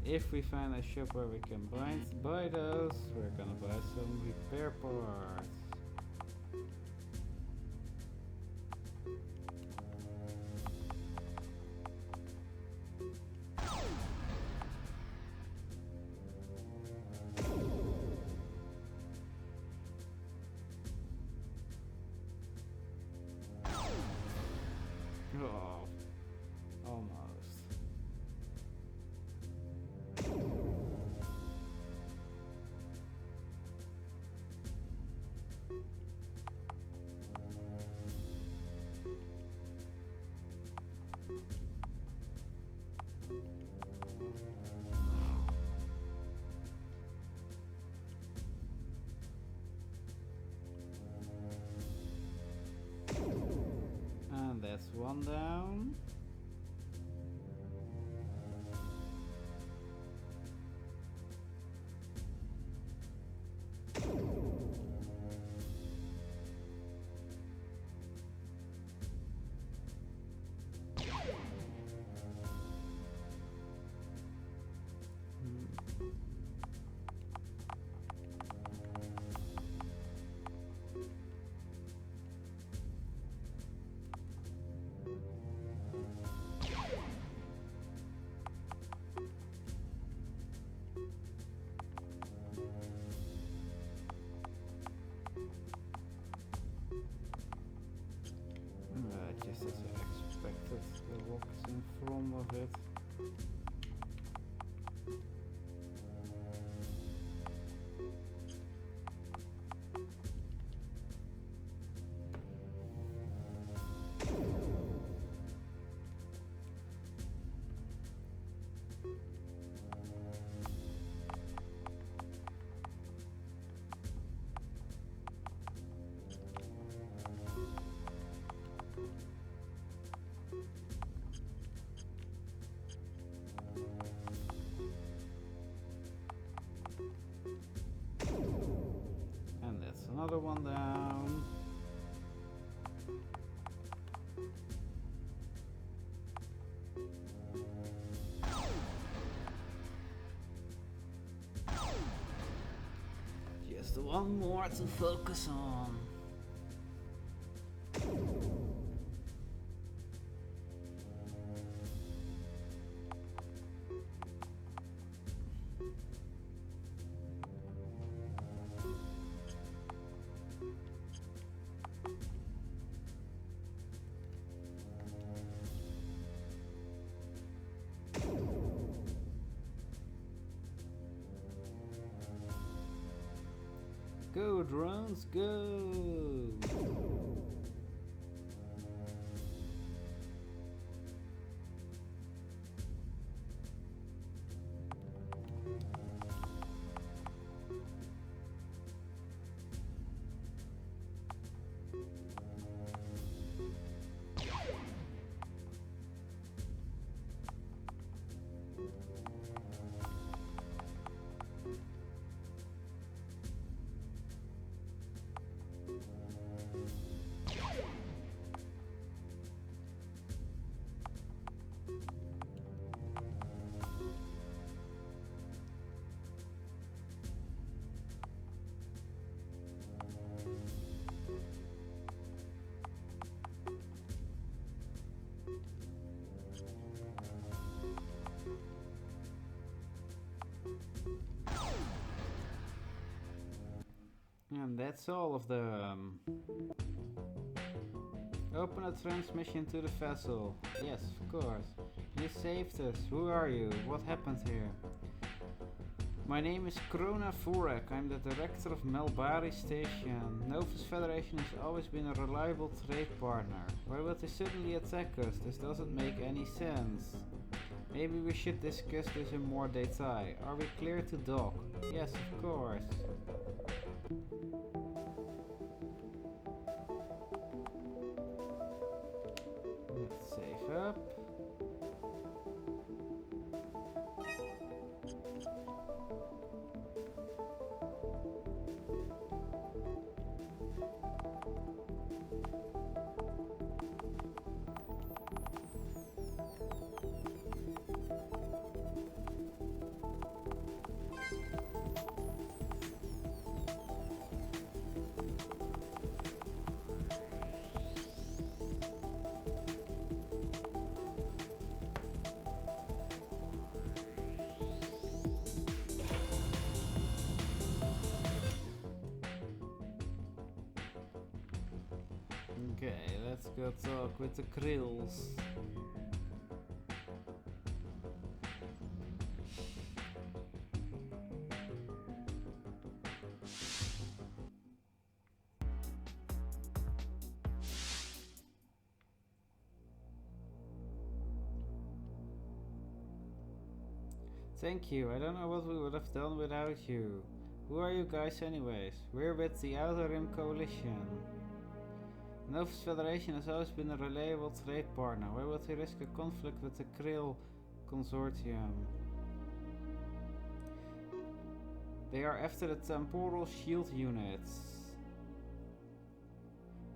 If we find a shop where we can buy those, we're gonna buy some repair parts. Oh, almost. And that's one down. Just as I expected, the rock is in front of it. Another one down. Just one more to focus on. Go drones, go! And that's all of them. Open a transmission to the vessel. Yes, of course. You saved us. Who are you? What happened here? My name is Krona Furek. I'm the director of Melbari Station. Novus Federation has always been a reliable trade partner. Why would they suddenly attack us? This doesn't make any sense. Maybe we should discuss this in more detail. Are we clear to dock? Yes, of course. Okay, let's go talk with the Krills. Thank you, I don't know what we would have done without you. Who are you guys anyways? We're with the Outer Rim Coalition. Novus Federation has always been a reliable trade partner. Why would we risk a conflict with the Krill Consortium? They are after the temporal shield units.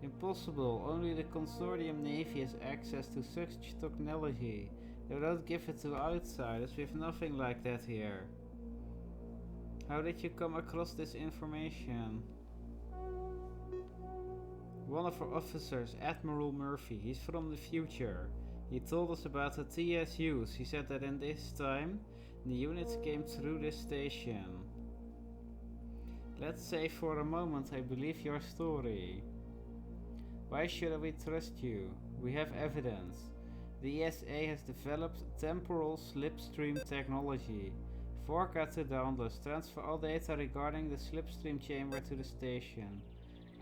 Impossible, only the Consortium Navy has access to such technology. They don't give it to outsiders, we have nothing like that here. How did you come across this information? One of our officers, Admiral Murphy, he's from the future. He told us about the TSUs. He said that in this time, the units came through this station. Let's say for a moment I believe your story. Why should we trust you? We have evidence. The ESA has developed temporal slipstream technology. Forecast to Dauntless, transfer all data regarding the slipstream chamber to the station.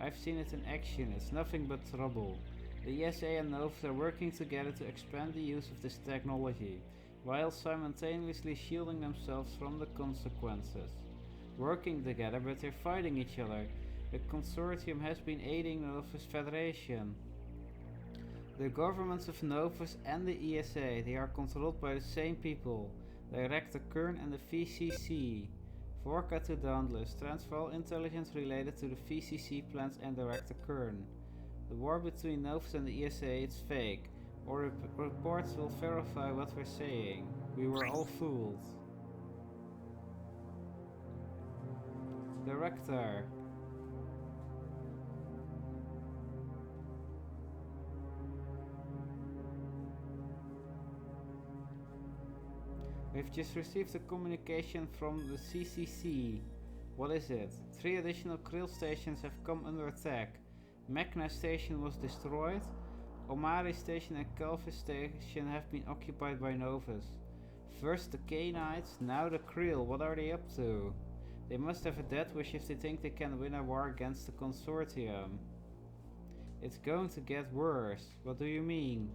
I've seen it in action, it's nothing but trouble. The ESA and Novus are working together to expand the use of this technology, while simultaneously shielding themselves from the consequences. Working together, but they're fighting each other. The consortium has been aiding the Novus Federation. The governments of Novus and the ESA, they are controlled by the same people. Director Kern and the VCC. Vorka to Dauntless, transfer all intelligence related to the VCC plans and Director Kern. The war between Novus and the ESA is fake. Our reports will verify what we're saying. We were all fooled. Director. We've just received a communication from the CCC. What is it? 3 additional Krill stations have come under attack. Magna Station was destroyed. Omari Station and Calvis Station have been occupied by Novus. First the K-Knights, now the Krill. What are they up to? They must have a death wish if they think they can win a war against the consortium. It's going to get worse. What do you mean?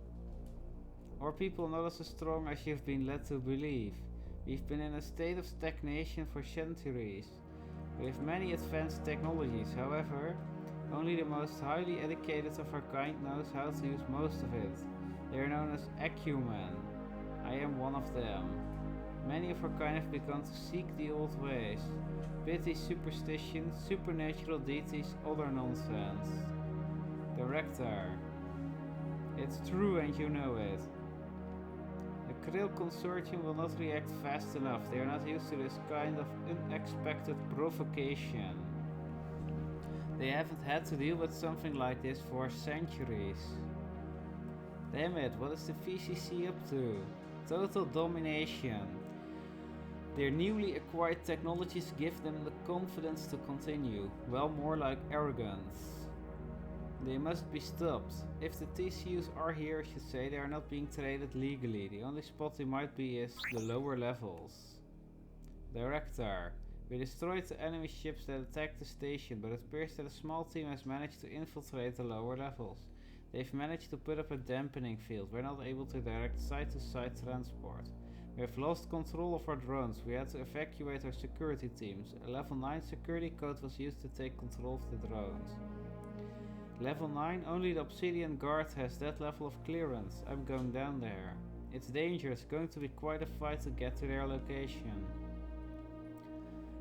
Our people not as strong as you've been led to believe. We've been in a state of stagnation for centuries. We have many advanced technologies, however, only the most highly educated of our kind knows how to use most of it. They are known as Acumen. I am one of them. Many of our kind have begun to seek the old ways. Pity, superstition, supernatural deities, other nonsense. Director. It's true and you know it. The Krill Consortium will not react fast enough. They are not used to this kind of unexpected provocation. They haven't had to deal with something like this for centuries. Damn it, what is the VCC up to? Total domination. Their newly acquired technologies give them the confidence to continue. Well, more like arrogance. They must be stopped. If the TCUs are here, I should say, they are not being traded legally. The only spot they might be is the lower levels. Director. We destroyed the enemy ships that attacked the station, but it appears that a small team has managed to infiltrate the lower levels. They've managed to put up a dampening field. We're not able to direct side-to-side transport. We have lost control of our drones. We had to evacuate our security teams. A level 9 security code was used to take control of the drones. Level 9, only the Obsidian Guard has that level of clearance. I'm going down there. It's dangerous, going to be quite a fight to get to their location.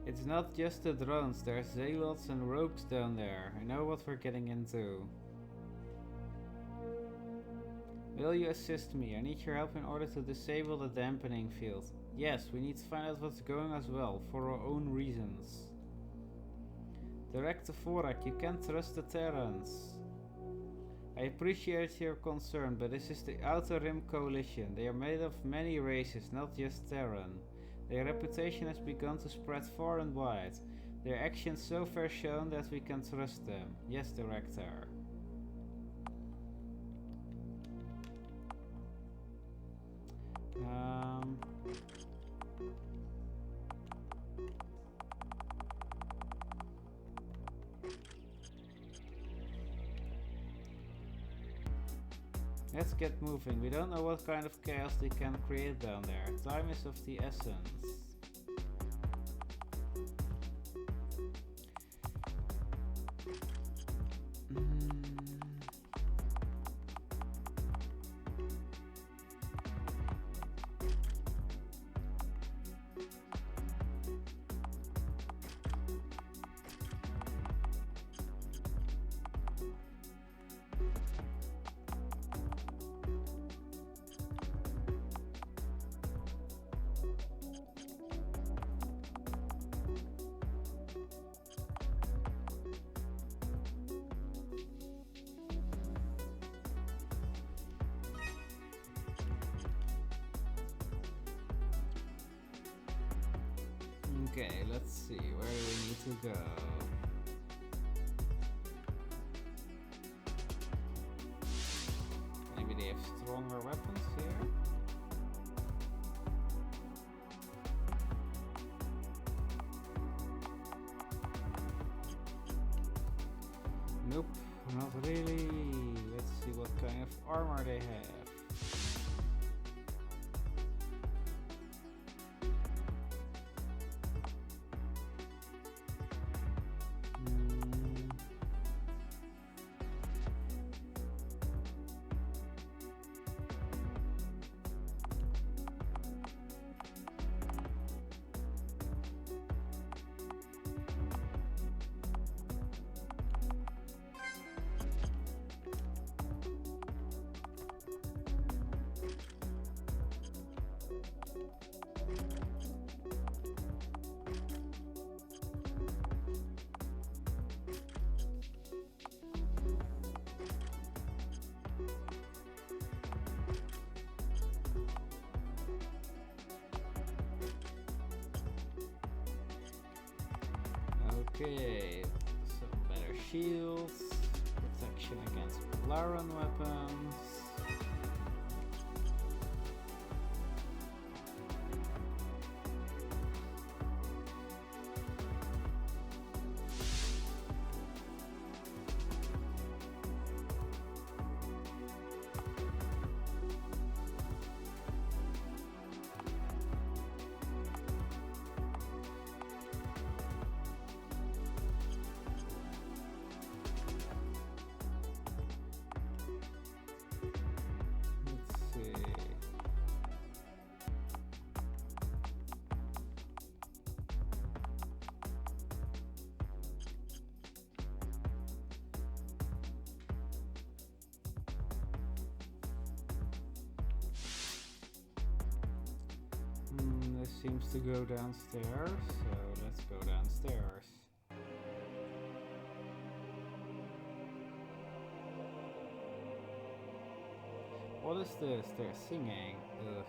It's not just the drones, there's zealots and rogues down there. I know what we're getting into. Will you assist me? I need your help in order to disable the dampening field. Yes, we need to find out what's going as well, for our own reasons. Director Vorak, you can't trust the Terrans. I appreciate your concern, but this is the Outer Rim Coalition. They are made of many races, not just Terran. Their reputation has begun to spread far and wide. Their actions so far shown that we can trust them. Yes, Director. Um, let's get moving. We don't know what kind of chaos they can create down there. Time is of the essence. Okay, let's see, where do we need to go? Maybe they have stronger weapons here? Nope, not really. Let's see what kind of armor they have. Okay, some better shields, protection against Laron weapons. This seems to go downstairs, so let's go downstairs. What is this? They're singing. Ugh.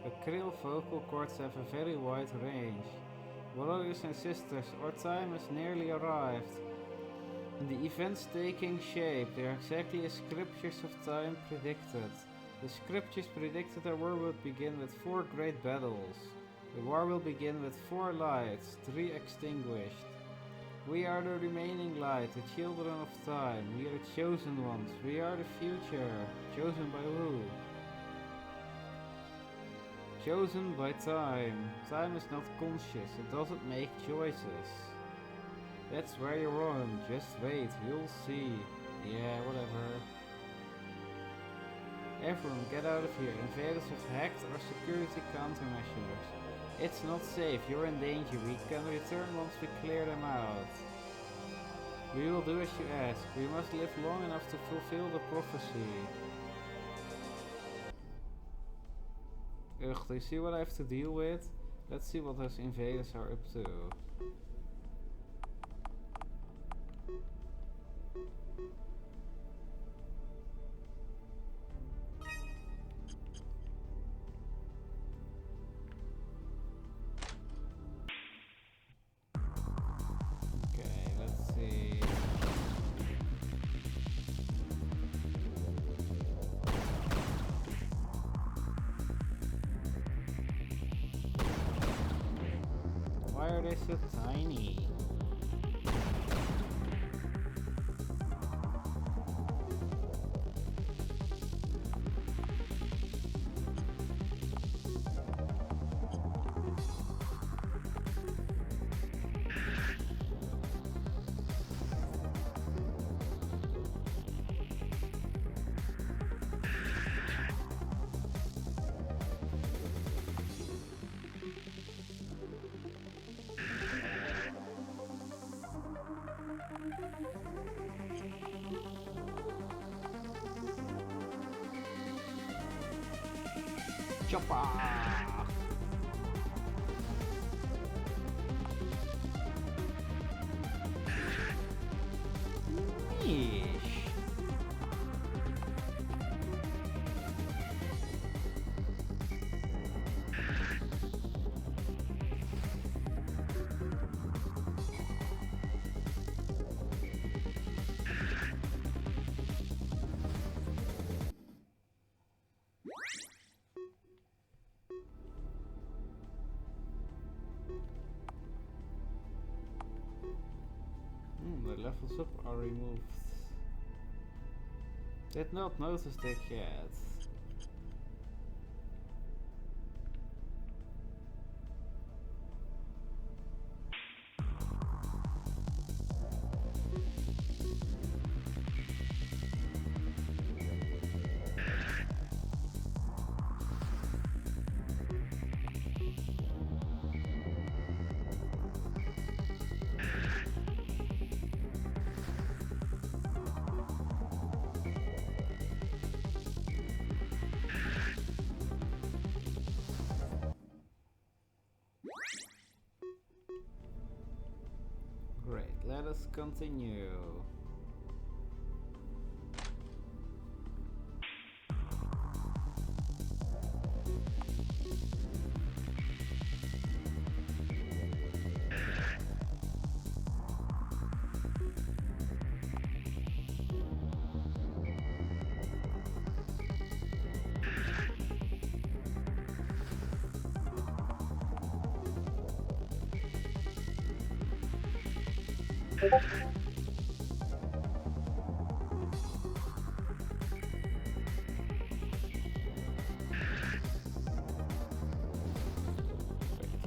The krill vocal cords have a very wide range. Brothers and sisters, our time has nearly arrived. The events taking shape, they are exactly as scriptures of time predicted. The scriptures predicted a war would begin with 4 great battles. The war will begin with 4 lights, 3 extinguished. We are the remaining light, the children of time. We are the chosen ones. We are the future. Chosen by who? Chosen by time. Time is not conscious, it doesn't make choices. That's where you're wrong. Just wait, you'll see. Yeah, whatever. Everyone, get out of here. Invaders have hacked our security countermeasures. It's not safe. You're in danger. We can return once we clear them out. We will do as you ask. We must live long enough to fulfill the prophecy. Ugh, do you see what I have to deal with? Let's see what those invaders are up to. they so tiny? Chopper! Yeesh. The levels up are removed. Did not notice that yet. Great, let us continue.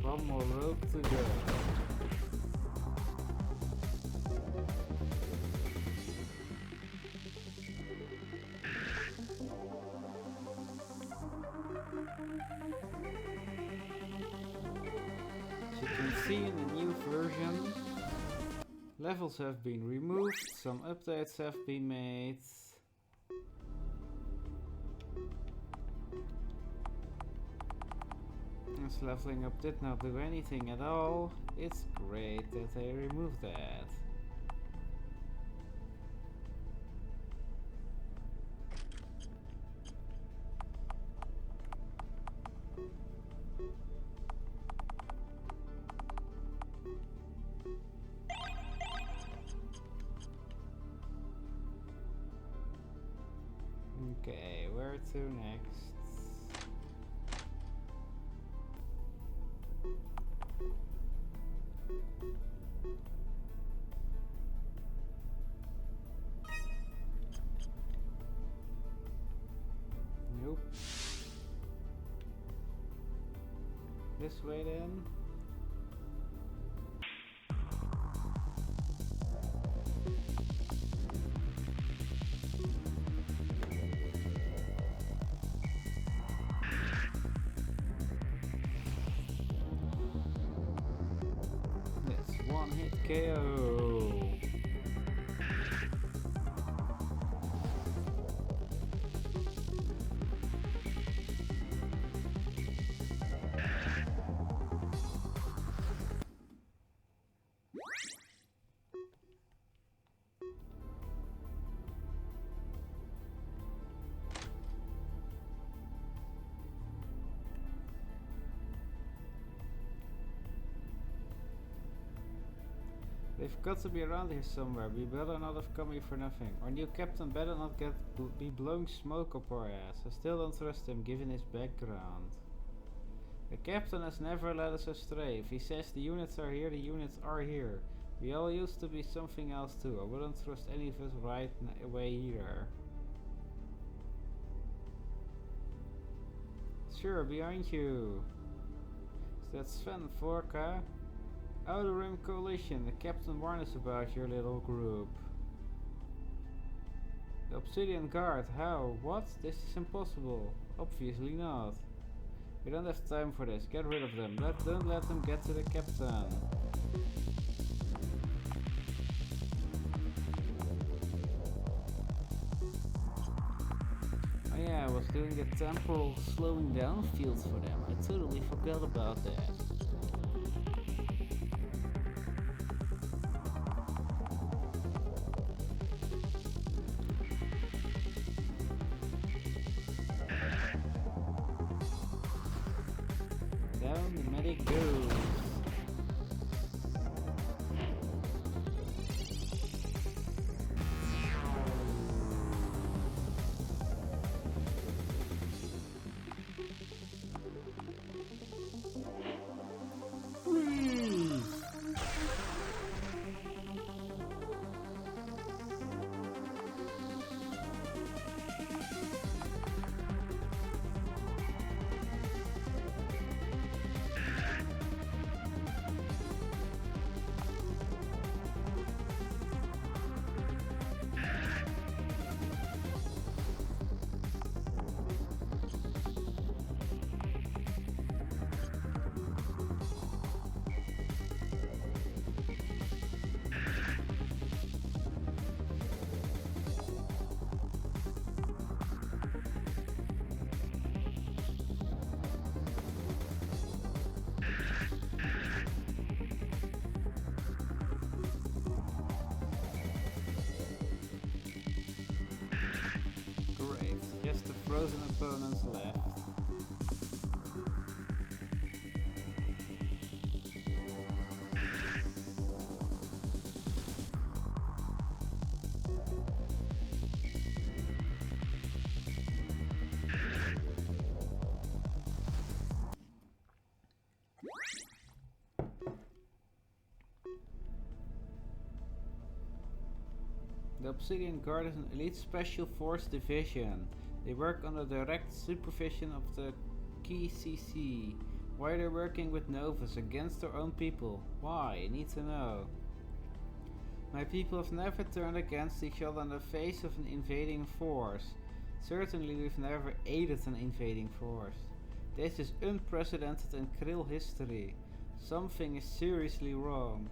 One more rope to go. As you can see in the new version, levels have been removed, some updates have been made. As leveling up did not do anything at all, it's great that they removed that. Okay, where to next? Nope. This way then? That's one hit KO. They've got to be around here somewhere. We better not have come here for nothing. Our new captain better not be blowing smoke up our ass. I still don't trust him given his background. The captain has never led us astray. If he says the units are here, the units are here. We all used to be something else too. I wouldn't trust any of us right away either. Sure, behind you. Is that Sven Vorka? Outer Rim Coalition. The captain warned us about your little group. The Obsidian Guard. How? What? This is impossible. Obviously not. We don't have time for this. Get rid of them. Don't let them get to the captain. Oh yeah, I was doing the temporal slowing down field for them. I totally forgot about that. Down the medic goes. Just the frozen opponents left. The Obsidian Guard is an elite special force division. They work under direct supervision of the KCC. Why are they working with Novus against their own people? Why? I need to know. My people have never turned against each other in the face of an invading force. Certainly we've never aided an invading force. This is unprecedented in Krill history. Something is seriously wrong.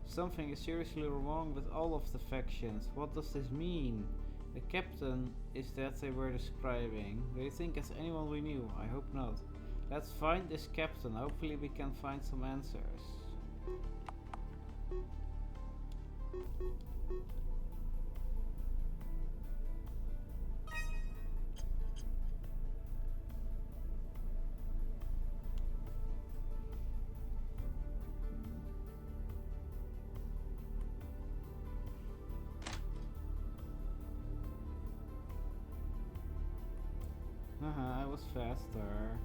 Something is seriously wrong with all of the factions. What does this mean? The captain is that they were describing. Do you think it's anyone we knew? I hope not. Let's find this captain. Hopefully we can find some answers. I was faster.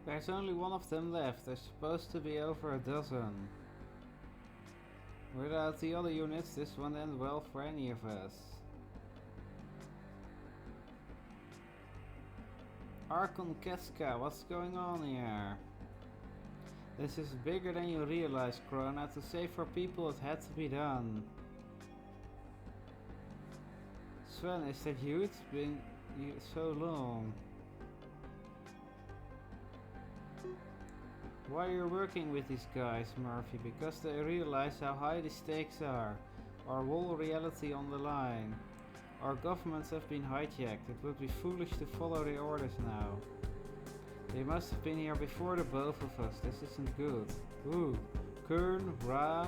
There's only one of them left. There's supposed to be over a dozen. Without the other units, this won't end well for any of us. Archon Keska, what's going on here? This is bigger than you realize, Krona. To save our people, it had to be done. Sven, is that you? It's been so long. Why are you working with these guys, Murphy? Because they realize how high the stakes are. Our whole reality on the line. Our governments have been hijacked. It would be foolish to follow their orders now. They must have been here before the both of us. This isn't good. Ooh. Kern, Ra,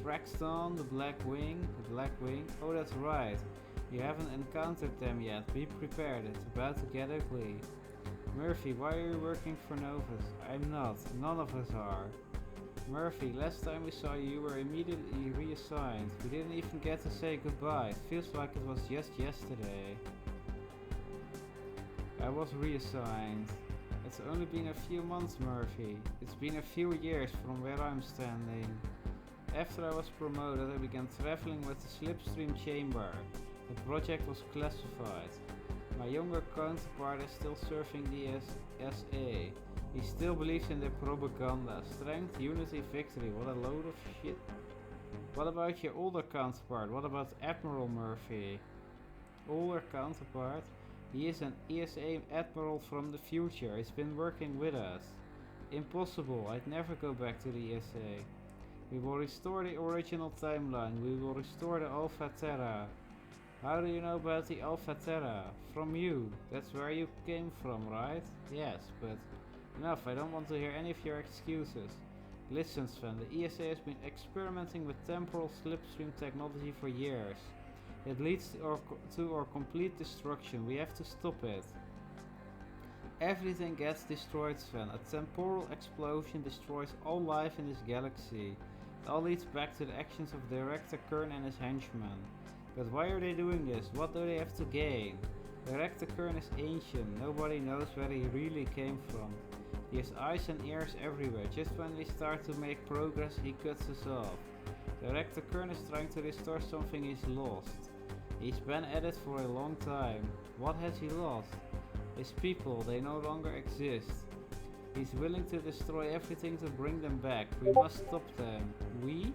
Traxton, the Black Wing. Oh, that's right. You haven't encountered them yet. Be prepared. It's about to get ugly. Murphy, why are you working for Novus? I'm not. None of us are. Murphy, last time we saw you, you were immediately reassigned. We didn't even get to say goodbye. It feels like it was just yesterday. I was reassigned. It's only been a few months, Murphy. It's been a few years from where I'm standing. After I was promoted, I began traveling with the Slipstream Chamber. The project was classified. My younger counterpart is still serving the SA. He still believes in their propaganda. Strength, unity, victory. What a load of shit. What about your older counterpart? What about Admiral Murphy? Older counterpart? He is an ESA Admiral from the future. He's been working with us. Impossible. I'd never go back to the ESA. We will restore the original timeline. We will restore the Alpha Terra. How do you know about the Alpha Terra? From you. That's where you came from, right? Yes, but enough. I don't want to hear any of your excuses. Listen, Sven, the ESA has been experimenting with temporal slipstream technology for years. It leads to our complete destruction. We have to stop it. Everything gets destroyed, Sven. A temporal explosion destroys all life in this galaxy. It all leads back to the actions of Director Kern and his henchmen. But why are they doing this? What do they have to gain? Director Kern is ancient. Nobody knows where he really came from. He has eyes and ears everywhere. Just when we start to make progress, he cuts us off. Director Kern is trying to restore something he's lost. He's been at it for a long time. What has he lost? His people, they no longer exist. He's willing to destroy everything to bring them back. We must stop them. We?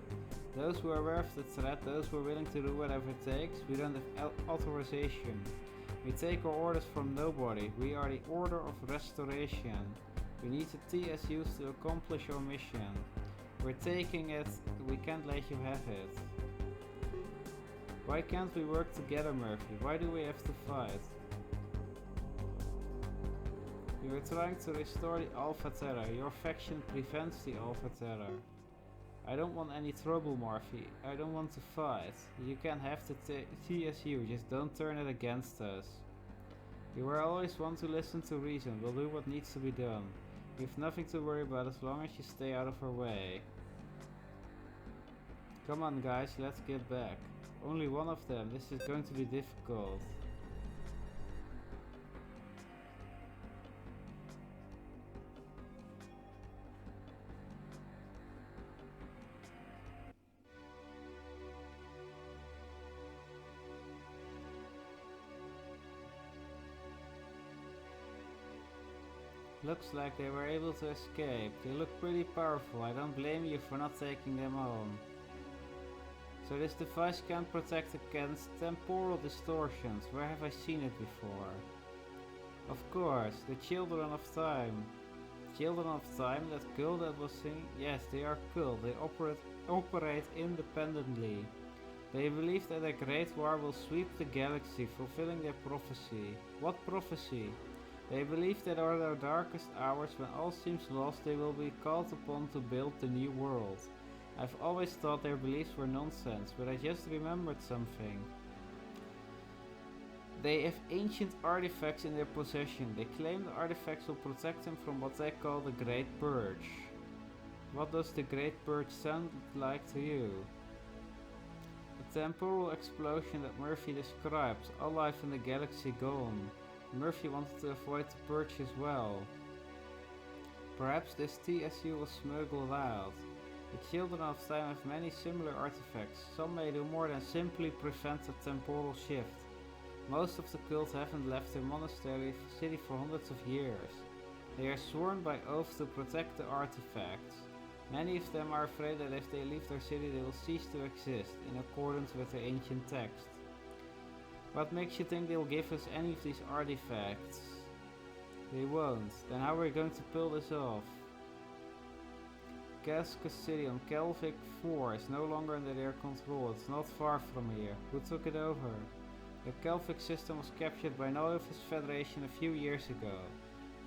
Those who are aware of the threat, those who are willing to do whatever it takes. We don't have authorization. We take our orders from nobody. We are the Order of Restoration. We need the TSUs to accomplish our mission. We're taking it. We can't let you have it. Why can't we work together, Murphy? Why do we have to fight? You are trying to restore the Alpha Terra. Your faction prevents the Alpha Terra. I don't want any trouble, Murphy. I don't want to fight. You can have the TSU, just don't turn it against us. You are always one to listen to reason. We'll do what needs to be done. You've nothing to worry about as long as you stay out of our way. Come on guys, let's get back. Only one of them. This is going to be difficult. Looks like they were able to escape. They look pretty powerful. I don't blame you for not taking them home. So this device can protect against temporal distortions. Where have I seen it before? Of course, the Children of Time. Children of Time, that cult that was singing? Yes, they are cult. They operate independently. They believe that a great war will sweep the galaxy, fulfilling their prophecy. What prophecy? They believe that in their darkest hours, when all seems lost, they will be called upon to build the new world. I've always thought their beliefs were nonsense, but I just remembered something. They have ancient artifacts in their possession. They claim the artifacts will protect them from what they call the Great Purge. What does the Great Purge sound like to you? A temporal explosion that Murphy describes, all life in the galaxy gone. Murphy wanted to avoid the purge as well. Perhaps this TSU was smuggled out. The Children of Time have many similar artifacts. Some may do more than simply prevent a temporal shift. Most of the cult haven't left their monastery city for hundreds of years. They are sworn by oath to protect the artifacts. Many of them are afraid that if they leave their city they will cease to exist, in accordance with the ancient text. What makes you think they'll give us any of these artifacts? They won't. Then how are we going to pull this off? Casca City on Kelvik 4 is no longer under their control. It's not far from here. Who took it over? The Kelvik system was captured by Novus Federation a few years ago.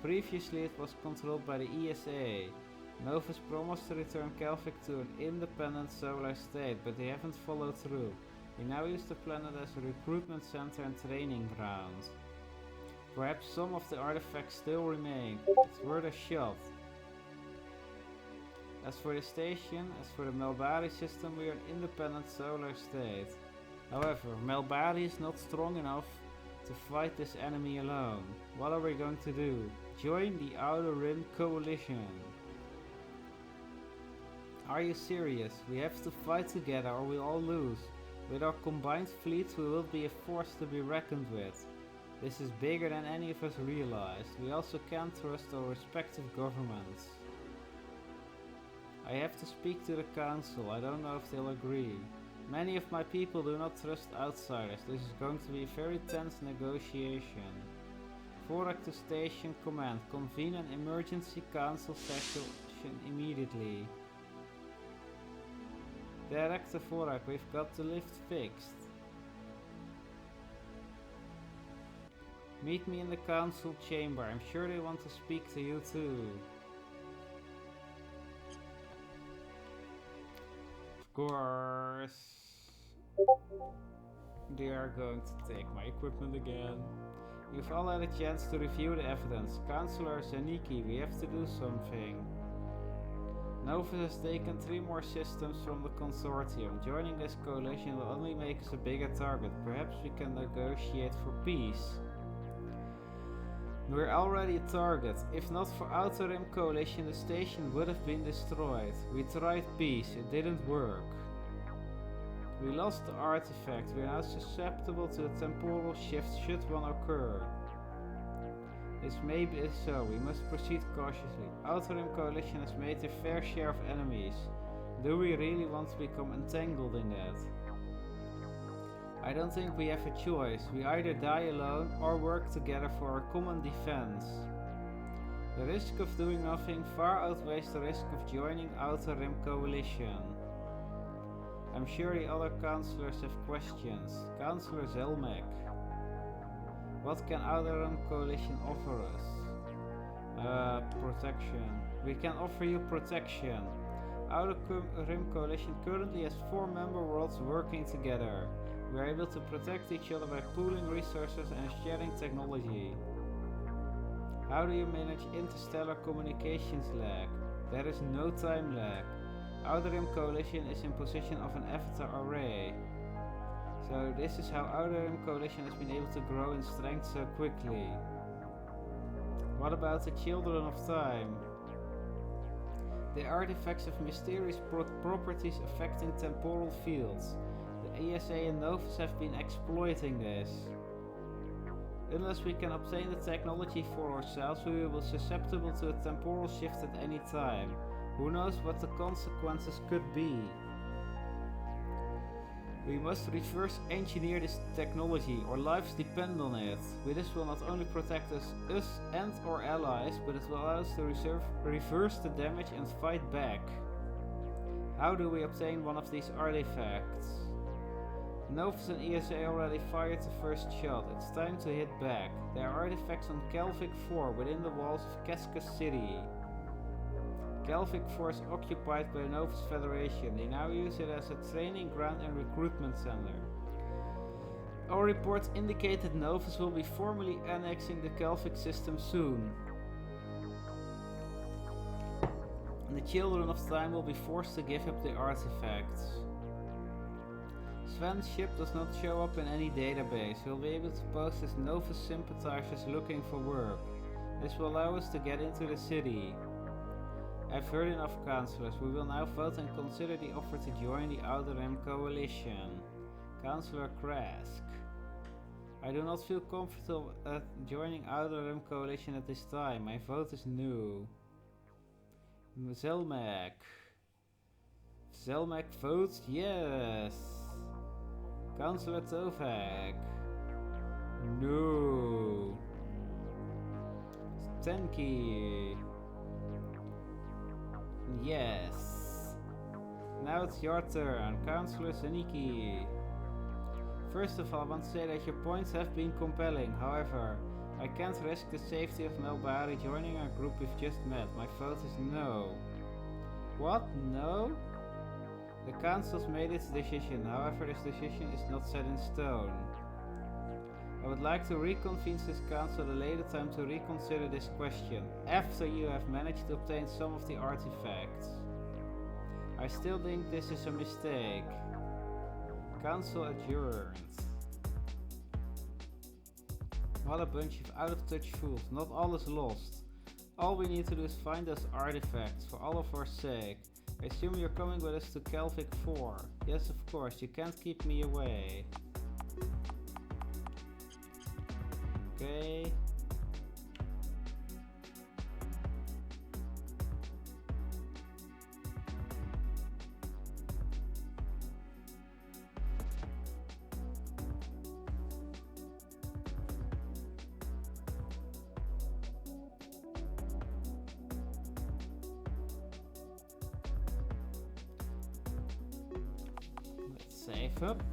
Previously it was controlled by the ESA. Novus promised to return Kelvik to an independent solar state, but they haven't followed through. They now use the planet as a recruitment center and training ground. Perhaps some of the artifacts still remain. It's worth a shot. As for the station, as for the Melbari system, we are an independent solar state. However, Melbari is not strong enough to fight this enemy alone. What are we going to do? Join the Outer Rim Coalition. Are you serious? We have to fight together or we'll all lose. With our combined fleets we will be a force to be reckoned with. This is bigger than any of us realized. We also can't trust our respective governments. I have to speak to the council. I don't know if they'll agree. Many of my people do not trust outsiders. This is going to be a very tense negotiation. Vorak to Station Command. Convene an emergency council session immediately. Director Vorak, we've got the lift fixed. Meet me in the council chamber. I'm sure they want to speak to you too. Of course. They are going to take my equipment again. You've all had a chance to review the evidence. Councillor Zaniki, we have to do something. Novus has taken 3 more systems from the consortium. Joining this coalition will only make us a bigger target. Perhaps we can negotiate for peace. We're already a target. If not for Outer Rim Coalition, the station would have been destroyed. We tried peace, it didn't work. We lost the artifact. We are now susceptible to a temporal shift should one occur. This may be so. We must proceed cautiously. Outer Rim Coalition has made their fair share of enemies. Do we really want to become entangled in that? I don't think we have a choice. We either die alone or work together for our common defense. The risk of doing nothing far outweighs the risk of joining Outer Rim Coalition. I'm sure the other councillors have questions. Councillor Zelmek. What can Outer Rim Coalition offer us? Protection. We can offer you protection. Outer Rim Coalition currently has 4 member worlds working together. We are able to protect each other by pooling resources and sharing technology. How do you manage interstellar communications lag? There is no time lag. Outer Rim Coalition is in possession of an avatar array. So this is how Outer Rim Coalition has been able to grow in strength so quickly. What about the Children of Time? The artifacts have mysterious properties affecting temporal fields. The ESA and Novus have been exploiting this. Unless we can obtain the technology for ourselves, we will be susceptible to a temporal shift at any time. Who knows what the consequences could be? We must reverse engineer this technology, our lives depend on it. This will not only protect us and our allies, but it will allow us to reverse the damage and fight back. How do we obtain one of these artifacts? Novus and ESA already fired the first shot. It's time to hit back. There are artifacts on Kelvik 4 within the walls of Casca City. Kelvik 4 is occupied by the Novus Federation. They now use it as a training ground and recruitment center. Our reports indicate that Novus will be formally annexing the Kelvik system soon. And the Children of Time will be forced to give up the artifacts. Sven's ship does not show up in any database. We'll be able to post as Novus sympathizers looking for work. This will allow us to get into the city. I've heard enough, councillors. We will now vote and consider the offer to join the Outer Rim Coalition. Councillor Krask. I do not feel comfortable joining Outer Rim Coalition at this time. My vote is no. Zelmak. Zelmak votes yes. Councillor Tovak. No. Tenki. Yes. Now it's your turn, Councillor Saniki. First of all, I want to say that your points have been compelling. However, I can't risk the safety of Melbari joining our group we've just met. My vote is no. What? No? The council's made its decision. However, this decision is not set in stone. I would like to reconvene this council at a later time to reconsider this question, after you have managed to obtain some of the artifacts. I still think this is a mistake. Council adjourned. What a bunch of out-of-touch fools. Not all is lost. All we need to do is find those artifacts, for all of our sake. I assume you're coming with us to Kelvik 4. Yes, of course, you can't keep me away. Okay. Let's save up.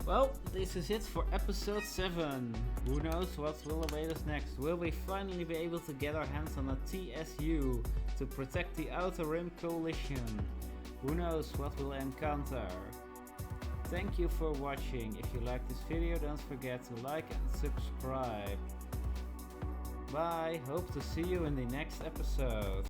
Well, this is it for episode 7. Who knows what will await us next? Will we finally be able to get our hands on a TSU to protect the Outer Rim Coalition? Who knows what we'll encounter? Thank you for watching. If you liked this video, don't forget to like and subscribe. Bye, hope to see you in the next episode.